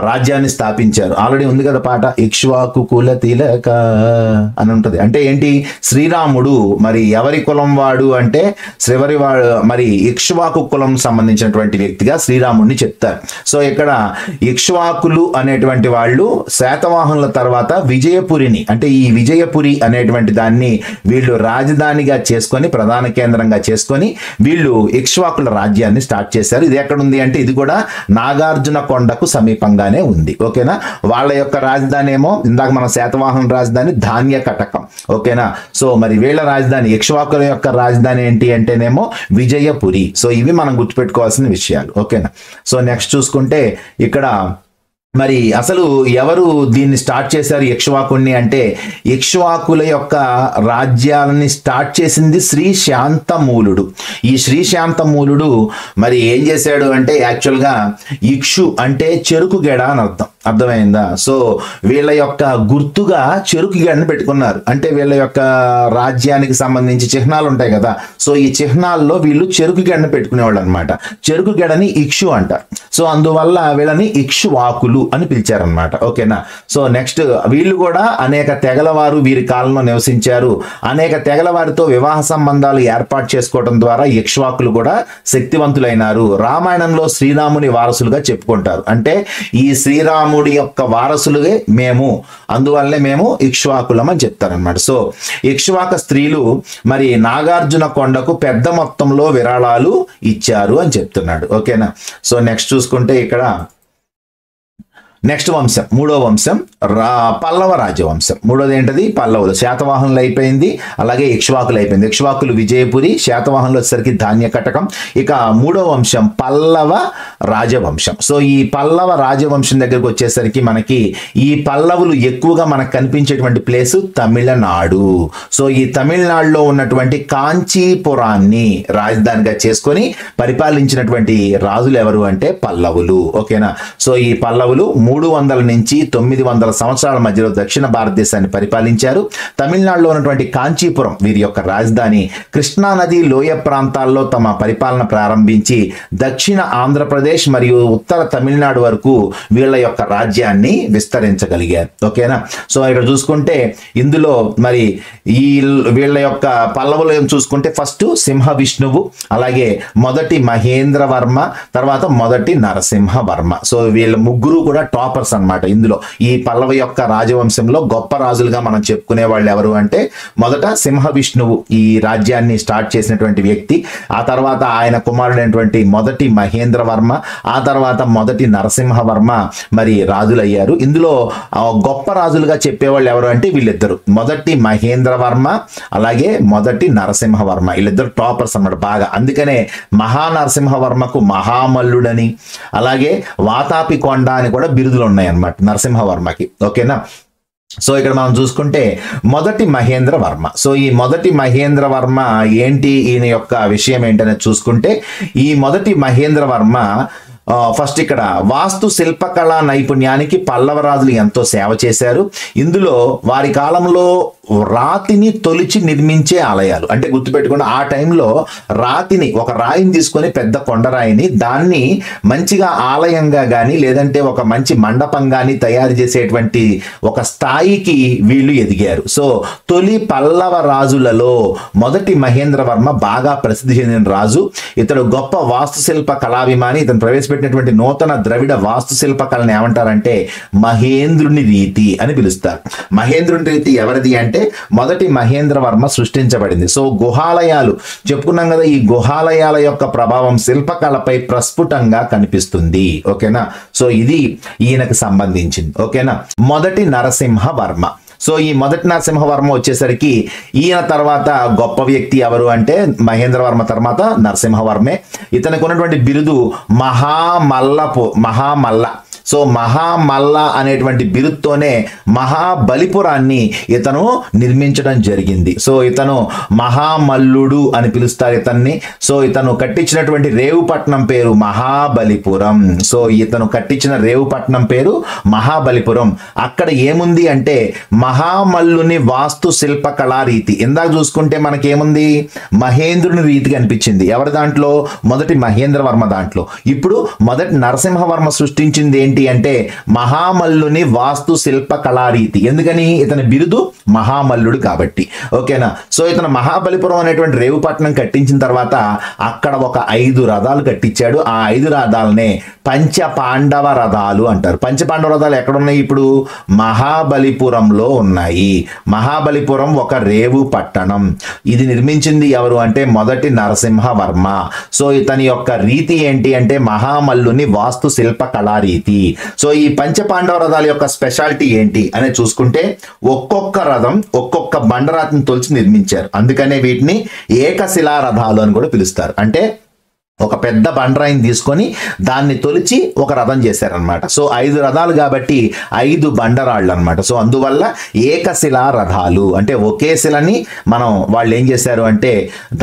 రాజ్యాన్ని స్థాపించారు. ఆల్రెడీ ఉంది కదా పాట, ఇక్ష్వాకు కుల తిలక అని ఉంటది. అంటే ఏంటి? శ్రీరాముడు మరి ఎవరి కులం వాడు అంటే వాడు మరి ఇక్ష్వాకు కులం సంబంధించినటువంటి వ్యక్తిగా శ్రీరాముడిని చెప్తారు. సో ఇక్కడ ఇక్ష్వాకులు అనేటువంటి వాళ్ళు శాతవాహనుల తర్వాత విజయపురిని, అంటే ఈ విజయపురి అనేటువంటి దాన్ని వీళ్ళు రాజధానిగా చేసుకొని, ప్రధాన కేంద్రంగా చేసుకొని వీళ్ళు ఇక్ష్వాకుల రాజ్యాన్ని స్టార్ట్ చేశారు. ఇది ఎక్కడ ఉంది అంటే ఇది కూడా నాగార్జునకొండకు సమీపంగానే ఉంది. ఓకేనా. వాళ్ళ యొక్క రాజధాని ఏమో ఇందాక మన శాతవాహన రాజధాని ధాన్య కటకం. ఓకేనా. సో మరి వీళ్ళ రాజధాని ఇక్ష్వాకుల యొక్క రాజధాని ఏంటి అంటేనేమో విజయపురి. సో ఇవి మనం గుర్తుపెట్టుకోవాల్సిన విషయాలు. ఓకేనా. సో నెక్స్ట్ చూసుకుంటే ఇక్కడ మరి అసలు ఎవరు దీన్ని స్టార్ట్ చేశారు ఇక్ష్వాకుణ్ణి అంటే ఇక్ష్వాకుల యొక్క రాజ్యాలని స్టార్ట్ చేసింది శ్రీ శాంతమూలుడు. ఈ శ్రీ శాంతమూలుడు మరి ఏం చేశాడు అంటే యాక్చువల్గా ఇక్షు అంటే చెరుకు గెడ అని అర్థం. అర్థమైందా? సో వీళ్ళ యొక్క గుర్తుగా చెరుకు గెడని పెట్టుకున్నారు. అంటే వీళ్ళ యొక్క రాజ్యానికి సంబంధించి చిహ్నాలు ఉంటాయి కదా. సో ఈ చిహ్నాల్లో వీళ్ళు చెరుకు గెడని పెట్టుకునేవాళ్ళు అనమాట. చెరుకు గెడని ఇక్షు అంటారు. సో అందువల్ల వీళ్ళని ఇక్ష్వాకులు అని పిలిచారనమాట. ఓకేనా. సో నెక్స్ట్ వీళ్ళు కూడా అనేక తెగల వారు వీరి కాలంలో నివసించారు. అనేక తెగల వారితో వివాహ సంబంధాలు ఏర్పాటు చేసుకోవడం ద్వారా ఇక్ష్వాకులు కూడా శక్తివంతులైనారు. రామాయణంలో శ్రీరాముని వారసులుగా చెప్పుకుంటారు. అంటే ఈ శ్రీరాముడి యొక్క వారసులుగే మేము, అందువల్లే మేము ఇక్ష్వాకులం అని చెప్తారనమాట. సో ఇక్ష్వాక స్త్రీలు మరి నాగార్జున కొండకు పెద్ద మొత్తంలో విరాళాలు ఇచ్చారు అని చెప్తున్నాడు. ఓకేనా. సో నెక్స్ట్ చూసుకుంటే ఇక్కడ నెక్స్ట్ వంశం, మూడో వంశం పల్లవ రాజవంశం. మూడోది ఏంటది? పల్లవులు. శాతవాహనులు అయిపోయింది, అలాగే ఇక్ష్వాకులు అయిపోయింది. ఇక్ష్వాకులు విజయపురి, శాతవాహనులు వచ్చేసరికి ధాన్య కటకం. ఇక మూడో వంశం పల్లవ రాజవంశం. సో ఈ పల్లవ రాజవంశం దగ్గరకు వచ్చేసరికి మనకి ఈ పల్లవులు ఎక్కువగా మనకు కనిపించేటువంటి ప్లేసు తమిళనాడు. సో ఈ తమిళనాడులో ఉన్నటువంటి కాంచీపురాన్ని రాజధానిగా చేసుకొని పరిపాలించినటువంటి రాజులు ఎవరు అంటే పల్లవులు. ఓకేనా. సో ఈ పల్లవులు 300 నుంచి 900 సంవత్సరాల మధ్యలో దక్షిణ భారతదేశాన్ని పరిపాలించారు. తమిళనాడులో ఉన్నటువంటి కాంచీపురం వీరి యొక్క రాజధాని. కృష్ణా నది లోయ ప్రాంతాల్లో తమ పరిపాలన ప్రారంభించి దక్షిణ ఆంధ్రప్రదేశ్ మరియు ఉత్తర తమిళనాడు వరకు వీళ్ళ యొక్క రాజ్యాన్ని విస్తరించగలిగారు. ఓకేనా. సో ఇక్కడ చూసుకుంటే ఇందులో మరి ఈ వీళ్ళ యొక్క పల్లవులు చూసుకుంటే ఫస్ట్ సింహ విష్ణువు, అలాగే మొదటి మహేంద్రవర్మ, తర్వాత మొదటి నరసింహవర్మ. సో వీళ్ళ ముగ్గురు కూడా టాప్ టాపర్స్ అన్నమాట. ఇందులో ఈ పల్లవ యొక్క రాజవంశంలో గొప్ప రాజులుగా మనం చెప్పుకునే వాళ్ళు ఎవరు అంటే మొదట సింహ విష్ణువు ఈ రాజ్యాన్ని స్టార్ట్ చేసినటువంటి వ్యక్తి, ఆ తర్వాత ఆయన కుమారుడైనటువంటి మొదటి మహేంద్రవర్మ, ఆ తర్వాత మొదటి నరసింహవర్మ మరి రాజులయ్యారు. ఇందులో గొప్ప రాజులుగా చెప్పేవాళ్ళు ఎవరు అంటే వీళ్ళిద్దరు, మొదటి మహేంద్రవర్మ అలాగే మొదటి నరసింహవర్మ. వీళ్ళిద్దరు టాపర్స్ అన్నమాట బాగా. అందుకనే మహానరసింహవర్మకు మహామల్లుడని అలాగే వాతాపి కొండ అని కూడా బిరుదులు ఉన్నాయి అన్నమాట నరసింహవర్మకి. ఓకేనా. సో ఇక్కడ మనం చూసుకుంటే మొదటి మహేంద్రవర్మ. సో ఈ మొదటి మహేంద్రవర్మ ఏంటి, ఈయన యొక్క విషయం ఏంటనేది చూసుకుంటే ఈ మొదటి మహేంద్రవర్మ ఫస్ట్ ఇక్కడ వాస్తు శిల్పకళా నైపుణ్యానికి పల్లవ రాజులు ఎంతో సేవ చేశారు. ఇందులో వారి కాలంలో రాతిని తొలిచి నిర్మించే ఆలయాలు, అంటే గుర్తుపెట్టుకోండి ఆ టైంలో రాతిని ఒక రాయిని తీసుకొని పెద్ద కొండరాయిని దాన్ని మంచిగా ఆలయంగా కానీ లేదంటే ఒక మంచి మండపం కానీ తయారు చేసేటువంటి ఒక స్థాయికి వీళ్ళు ఎదిగారు. సో తొలి పల్లవ రాజులలో మొదటి మహేంద్రవర్మ బాగా ప్రసిద్ధి చెందిన రాజు. ఇతడు గొప్ప వాస్తుశిల్ప కళాభిమాని. ఇతను ప్రవేశపెట్టినటువంటి నూతన ద్రవిడ వాస్తుశిల్ప కళను ఏమంటారంటే మహేంద్రుని రీతి అని పిలుస్తారు. మహేంద్రుని రీతి ఎవరిది అంటే మొదటి మహేంద్రవర్మ సృష్టించబడింది. సో గుహాలయాలు చెప్పుకున్నాం కదా, ఈ గుహాలయాల యొక్క ప్రభావం శిల్పకళపై ప్రస్ఫుటంగా కనిపిస్తుంది. ఓకేనా. సో ఇది ఈయనకు సంబంధించింది. ఓకేనా. మొదటి నరసింహవర్మ. సో ఈ మొదటి నరసింహవర్మ వచ్చేసరికి ఈయన తర్వాత గొప్ప వ్యక్తి ఎవరు అంటే మహేంద్రవర్మ తర్వాత నరసింహవర్మే. ఇతనికి ఉన్నటువంటి బిరుదు మహామల్ల. సో మహామల్ల అనేటువంటి బిరుదుతోనే మహాబలిపురాన్ని ఇతను నిర్మించడం జరిగింది. సో ఇతను మహామల్లుడు అని పిలుస్తారు ఇతన్ని. సో ఇతను కట్టించినటువంటి రేవుపట్నం పేరు మహాబలిపురం. సో ఇతను కట్టించిన రేవుపట్నం పేరు మహాబలిపురం. అక్కడ ఏముంది అంటే మహామల్లుని వాస్తు శిల్ప కళారీతి. ఇందాక చూసుకుంటే మనకేముంది, మహేంద్రుని రీతి కనిపించింది ఎవరి దాంట్లో, మొదటి మహేంద్రవర్మ దాంట్లో. ఇప్పుడు మొదటి నరసింహవర్మ సృష్టించింది ఏంటి అంటే మహామల్లుని వాస్తు శిల్ప కళారీతి. ఎందుకని, ఇతని బిరుదు మహామల్లుడు కాబట్టి. ఓకేనా. సో ఇతను మహాబలిపురం అనేటువంటి రేవుపట్నం కట్టించిన తర్వాత అక్కడ ఒక 5 రథాలు కట్టించాడు. ఆ 5 రథాలనే పంచపాండవ రథాలు అంటారు. పంచపాండవ రథాలు ఎక్కడున్నాయి, ఇప్పుడు మహాబలిపురంలో ఉన్నాయి. మహాబలిపురం ఒక రేవు పట్టణం. ఇది నిర్మించింది ఎవరు అంటే మొదటి నరసింహవర్మ. సో ఇతని యొక్క రీతి ఏంటి అంటే మహామల్లుని వాస్తు శిల్ప కళారీతి. సో ఈ పంచపాండవ రథాల యొక్క స్పెషాలిటీ ఏంటి అని చూసుకుంటే ఒక్కొక్క రథం ఒక్కొక్క బండరాతిని తొలిచి నిర్మించారు. అందుకనే వీటిని ఏకశిలా రథాలు అని కూడా పిలుస్తారు. అంటే ఒక పెద్ద బండరాయిని తీసుకొని దాన్ని తొలిచి ఒక రథం చేశారనమాట. సో 5 రథాలు కాబట్టి 5 బండరాళ్ళు అనమాట. సో అందువల్ల ఏకశిలా రథాలు అంటే ఒకే శిలని వాళ్ళు ఏం చేశారు అంటే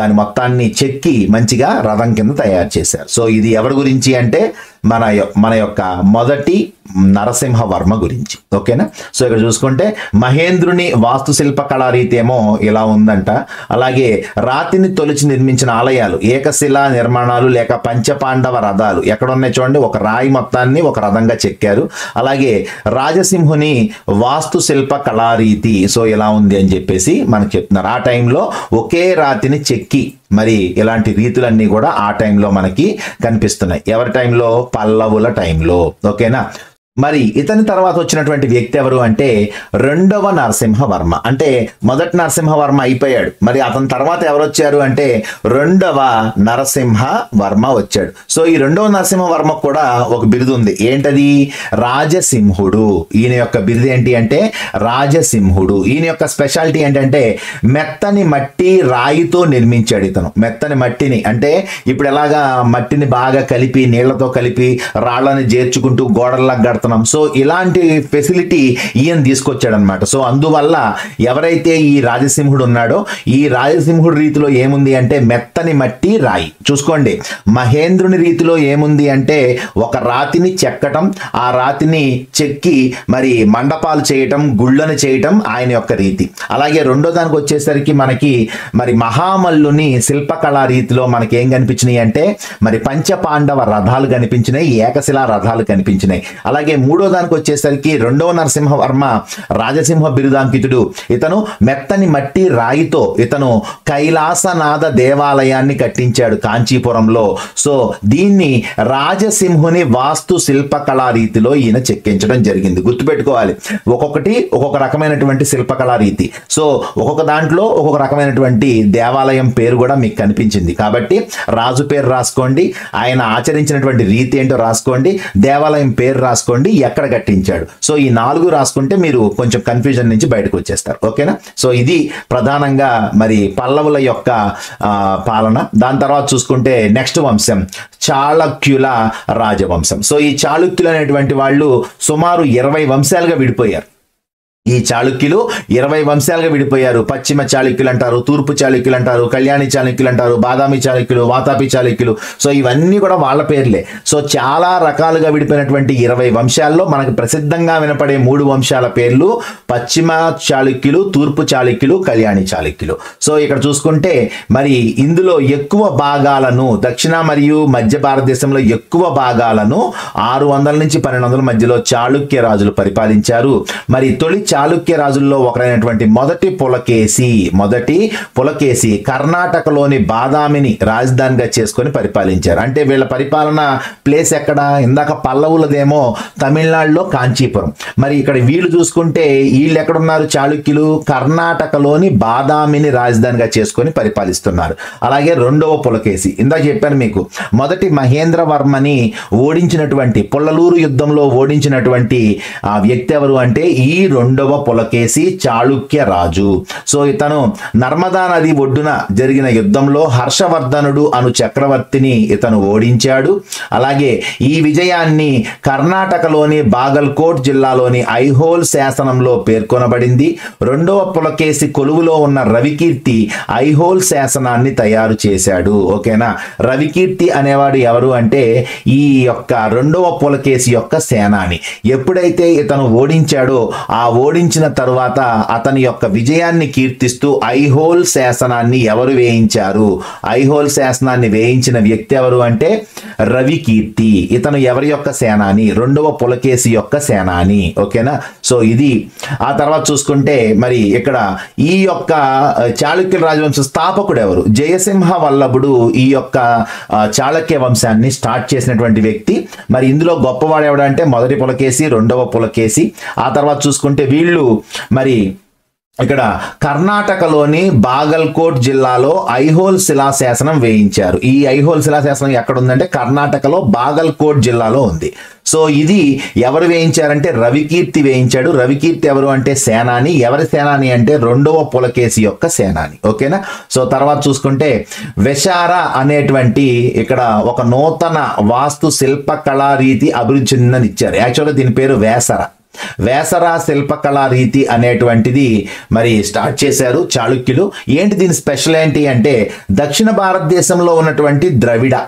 దాని మొత్తాన్ని చెక్కి మంచిగా రథం కింద తయారు చేశారు. సో ఇది ఎవరి గురించి అంటే మన యొక్క మొదటి నరసింహవర్మ గురించి. ఓకేనా. సో ఇక్కడ చూసుకుంటే మహేంద్రుని వాస్తుశిల్ప కళారీతి ఏమో ఇలా ఉందంట. అలాగే రాతిని తొలిచి నిర్మించిన ఆలయాలు, ఏకశిలా నిర్మాణాలు లేక పంచపాండవ రథాలు ఎక్కడ ఉన్నాయి చూడండి, ఒక రాయి మొత్తాన్ని ఒక రథంగా చెక్కారు. అలాగే రాజసింహుని వాస్తుశిల్ప కళారీతి సో ఇలా ఉంది అని చెప్పేసి మనకు చెప్తున్నారు. ఆ టైంలో ఒకే రాతిని చెక్కి మరి ఇలాంటి రీతులన్నీ కూడా ఆ టైంలో మనకి కనిపిస్తున్నాయి. ఎవరి టైంలో, పల్లవుల టైంలో. ఓకేనా. మరి ఇతని తర్వాత వచ్చినటువంటి వ్యక్తి ఎవరు అంటే రెండవ నరసింహవర్మ. అంటే మొదటి నరసింహవర్మ అయిపోయాడు, మరి అతని తర్వాత ఎవరు వచ్చారు అంటే రెండవ నరసింహవర్మ వచ్చాడు. సో ఈ రెండవ నరసింహవర్మ కూడా ఒక బిరుదు ఉంది. ఏంటది, రాజసింహుడు. ఈయన యొక్క బిరుదు ఏంటి అంటే రాజసింహుడు. ఈయన యొక్క స్పెషాలిటీ ఏంటంటే మెత్తని మట్టి రాయితో నిర్మించాడు ఇతను. మెత్తని మట్టిని అంటే ఇప్పుడు ఎలాగా మట్టిని బాగా కలిపి నీళ్లతో కలిపి రాళ్ళని చేర్చుకుంటూ గోడల్లా కడతాం. సో ఇలాంటి ఫెసిలిటీ ఈయన తీసుకొచ్చాడు అనమాట. సో అందువల్ల ఎవరైతే ఈ రాజసింహుడు ఉన్నాడో ఈ రాజసింహుడి రీతిలో ఏముంది అంటే మెత్తని మట్టి రాయి. చూసుకోండి, మహేంద్రుని రీతిలో ఏముంది అంటే ఒక రాతిని చెక్కటం, ఆ రాతిని చెక్కి మరి మండపాలు చేయటం, గుళ్ళను చేయటం ఆయన యొక్క రీతి. అలాగే రెండో దానికి వచ్చేసరికి మనకి మరి మహామల్లుని శిల్పకళా రీతిలో మనకి ఏం కనిపించినాయి అంటే మరి పంచపాండవ రథాలు కనిపించినాయి, ఏకశిలా రథాలు కనిపించినాయి. అలాగే అలాగే మూడో దానికి వచ్చేసరికి రెండవ నరసింహవర్మ రాజసింహ బిరుదాంకితుడు. ఇతను మెత్తని మట్టి రాయితో ఇతను కైలాసనాథ దేవాలయాన్ని కట్టించాడు కాంచీపురంలో. సో దీన్ని రాజసింహుని వాస్తు శిల్పకళా రీతిలో ఈయన చెక్కించడం జరిగింది. గుర్తుపెట్టుకోవాలి, ఒక్కొక్కటి ఒక్కొక్క రకమైనటువంటి శిల్పకళా రీతి. సో ఒక్కొక్క దాంట్లో ఒక్కొక్క రకమైనటువంటి దేవాలయం పేరు కూడా మీకు కనిపించింది. కాబట్టి రాజు పేరు రాసుకోండి, ఆయన ఆచరించినటువంటి రీతి ఏంటో రాసుకోండి, దేవాలయం పేరు రాసుకోండి, ఎక్కడ కట్టించాడు. సో ఈ 4 రాసుకుంటే మీరు కొంచెం కన్ఫ్యూజన్ నుంచి బయటకు వచ్చేస్తారు. ఓకేనా? సో ఇది ప్రధానంగా మరి పల్లవుల యొక్క పాలన. దాని తర్వాత చూసుకుంటే నెక్స్ట్ వంశం చాళుక్యుల రాజవంశం. సో ఈ చాళుక్యులు అనేటువంటి వాళ్ళు సుమారు 20 వంశాలుగా విడిపోయారు. ఈ చాళుక్యులు 20 వంశాలుగా విడిపోయారు. పశ్చిమ చాళుక్యులు అంటారు, తూర్పు చాళుక్యులు అంటారు, కళ్యాణి చాళుక్యులు అంటారు, బాదామి చాళుక్యులు, వాతాపి చాళుక్యులు. సో ఇవన్నీ కూడా వాళ్ళ పేర్లే. సో చాలా రకాలుగా విడిపోయినటువంటి 20 వంశాల్లో మనకు ప్రసిద్ధంగా వినపడే 3 వంశాల పేర్లు పశ్చిమ చాళుక్యులు, తూర్పు చాళుక్యులు, కళ్యాణి చాళుక్యులు. సో ఇక్కడ చూసుకుంటే మరి ఇందులో ఎక్కువ భాగాలను దక్షిణ మరియు మధ్య భారతదేశంలో ఎక్కువ భాగాలను 600 నుంచి 1200 మధ్యలో చాళుక్య రాజులు పరిపాలించారు. మరి తొలి చాళుక్య రాజుల్లో ఒకరైనటువంటి మొదటి పులకేసి కర్ణాటకలోని బాదామిని రాజధానిగా చేసుకొని పరిపాలించారు. అంటే వీళ్ళ పరిపాలన ప్లేస్ ఎక్కడ? ఇందాక పల్లవులదేమో తమిళనాడులో కాంచీపురం. మరి ఇక్కడ వీళ్ళు చూసుకుంటే వీళ్ళు ఎక్కడున్నారు? చాళుక్యులు కర్ణాటకలోని బాదామిని రాజధానిగా చేసుకొని పరిపాలిస్తున్నారు. అలాగే రెండవ పులకేసి, ఇందాక చెప్పాను మీకు, మొదటి మహేంద్రవర్మని ఓడించినటువంటి పొల్లలూరు యుద్ధంలో ఓడించినటువంటి ఆ వ్యక్తి ఎవరు అంటే ఈ రెండవ పులకేసి చాళుక్య రాజు. సో ఇతను నర్మదా నది ఒడ్డున జరిగిన యుద్ధంలో హర్షవర్ధనుడు అను చక్రవర్తిని ఇతను ఓడించాడు. అలాగే ఈ విజయాన్ని కర్ణాటకలోని బాగల్కోట్ జిల్లాలోని ఐహోల్ శాసనంలో పేర్కొనబడింది. రెండవ పులకేసి కొలువులో ఉన్న రవికీర్తి ఐహోల్ శాసనాన్ని తయారు చేశాడు. ఓకేనా? రవికీర్తి అనేవాడు ఎవరు అంటే ఈ యొక్క రెండవ పులకేసి యొక్క సేనాని. ఎప్పుడైతే ఇతను ఓడించాడో ఆ ఓడించిన తరువాత అతని యొక్క విజయాన్ని కీర్తిస్తూ ఐహోల్ శాసనాన్ని ఎవరు వేయించారు? ఐహోల్ శాసనాన్ని వేయించిన వ్యక్తి ఎవరు అంటే రవికీర్తి. ఇతను ఎవరి యొక్క సేనాని? రెండవ పులకేసి యొక్క సేనాని. ఓకేనా? సో ఇది. ఆ తర్వాత చూసుకుంటే మరి ఇక్కడ ఈ యొక్క చాళుక్యుల రాజవంశ స్థాపకుడు ఎవరు? జయసింహ వల్లభుడు ఈ యొక్క చాళుక్య వంశాన్ని స్టార్ట్ చేసినటువంటి వ్యక్తి. మరి ఇందులో గొప్పవాడు ఎవడంటే మొదటి పులకేసి, రెండవ పులకేసి. ఆ తర్వాత చూసుకుంటే వీళ్ళు మరి ఇక్కడ కర్ణాటకలోని బాగల్కోట్ జిల్లాలో ఐహోల్ శిలాశాసనం వేయించారు. ఈ ఐహోల్ శిలాశాసనం ఎక్కడ ఉందంటే కర్ణాటకలో బాగల్కోట్ జిల్లాలో ఉంది. సో ఇది ఎవరు వేయించారంటే రవికీర్తి వేయించాడు. రవికీర్తి ఎవరు అంటే సేనాని. ఎవరి సేనాని అంటే రెండవ పులకేసి యొక్క సేనాని. ఓకేనా? సో తర్వాత చూసుకుంటే వెషార అనేటువంటి ఇక్కడ ఒక నూతన వాస్తు శిల్ప కళా రీతి అభివృద్ధి చెందిందని ఇచ్చారు. యాక్చువల్గా దీని పేరు వేసర శిల్పకళా రీతి అనేటువంటిది మరి స్టార్ట్ చేశారు చాళుక్యులు. ఏంటి దీని స్పెషల్ ఏంటి అంటే దక్షిణ భారతదేశంలో ఉన్నటువంటి ద్రవిడ,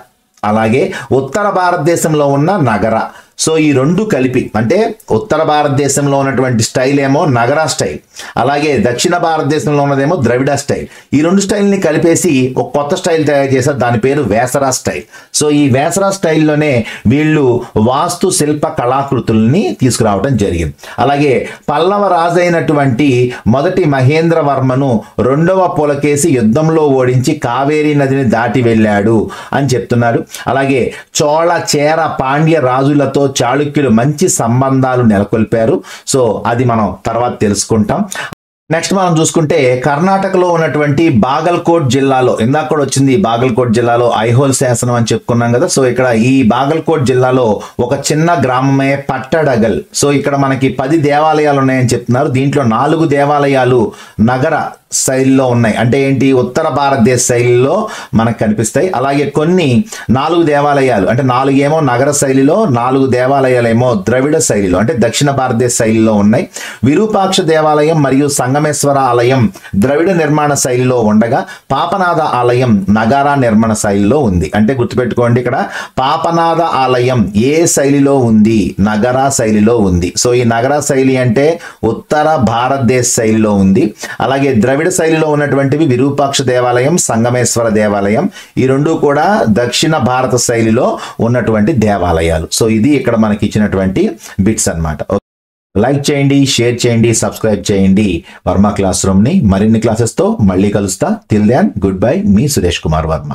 అలాగే ఉత్తర భారతదేశంలో ఉన్న నగర. సో ఈ రెండు కలిపి, అంటే ఉత్తర భారతదేశంలో ఉన్నటువంటి స్టైల్ ఏమో నగర స్టైల్, అలాగే దక్షిణ భారతదేశంలో ఉన్నదేమో ద్రవిడ స్టైల్. ఈ రెండు స్టైల్ని కలిపేసి ఒక కొత్త స్టైల్ తయారు చేశారు. దాని పేరు వేసరా స్టైల్. సో ఈ వేసరా స్టైల్లోనే వీళ్ళు వాస్తు శిల్ప కళాకృతుల్ని తీసుకురావడం జరిగింది. అలాగే పల్లవ రాజైనటువంటి మొదటి మహేంద్రవర్మను రెండవ పులకేసి యుద్ధంలో ఓడించి కావేరీ నదిని దాటి వెళ్ళాడు అని చెప్తున్నారు. అలాగే చోళ, చేర, పాండ్య రాజులతో చాళుక్యులు మంచి సంబంధాలు నెలకొల్పారు. సో అది మనం తర్వాత తెలుసుకుంటాం. నెక్స్ట్ మనం చూసుకుంటే కర్ణాటకలో ఉన్నటువంటి బాగల్కోట్ జిల్లాలో, ఇందాక కూడా వచ్చింది బాగల్కోట్ జిల్లాలో ఐహోల్ శాసనం అని చెప్పుకున్నాం కదా. సో ఇక్కడ ఈ బాగల్కోట్ జిల్లాలో ఒక చిన్న గ్రామమే పట్టడగల్. సో ఇక్కడ మనకి 10 దేవాలయాలు ఉన్నాయని చెప్తున్నారు. దీంట్లో 4 దేవాలయాలు నగర శైలిలో ఉన్నాయి. అంటే ఏంటి? ఉత్తర భారతదేశ శైలిలో మనకు కనిపిస్తాయి. అలాగే కొన్ని 4 దేవాలయాలు, అంటే 4 ఏమో నగర శైలిలో, 4 దేవాలయాలు ఏమో ద్రవిడ శైలిలో, అంటే దక్షిణ భారతదేశ శైలిలో ఉన్నాయి. విరూపాక్ష దేవాలయం మరియు సంగమేశ్వర ఆలయం ద్రవిడ నిర్మాణ శైలిలో ఉండగా పాపనాథ ఆలయం నగారా నిర్మాణ శైలిలో ఉంది. అంటే గుర్తుపెట్టుకోండి, ఇక్కడ పాపనాథ ఆలయం ఏ శైలిలో ఉంది? నగరా శైలిలో ఉంది. సో ఈ నగరా శైలి అంటే ఉత్తర భారతదేశ శైలిలో ఉంది. అలాగే ద్రవిడ ద్రవిడ శైలిలో ఉన్నటువంటివి విరూపాక్ష దేవాలయం, సంగమేశ్వర దేవాలయం. ఈ రెండు కూడా దక్షిణ భారత శైలిలో ఉన్నటువంటి దేవాలయాలు. సో ఇది ఇక్కడ మనకి ఇచ్చినటువంటి బిట్స్ అన్నమాట. లైక్ చేయండి, షేర్ చేయండి, సబ్స్క్రైబ్ చేయండి వర్మ క్లాస్ రూమ్ ని. మరిన్ని క్లాసెస్ తో మళ్ళీ కలుస్తా. టిల్ దెన్ గుడ్ బై, మీ సురేష్ కుమార్ వర్మ.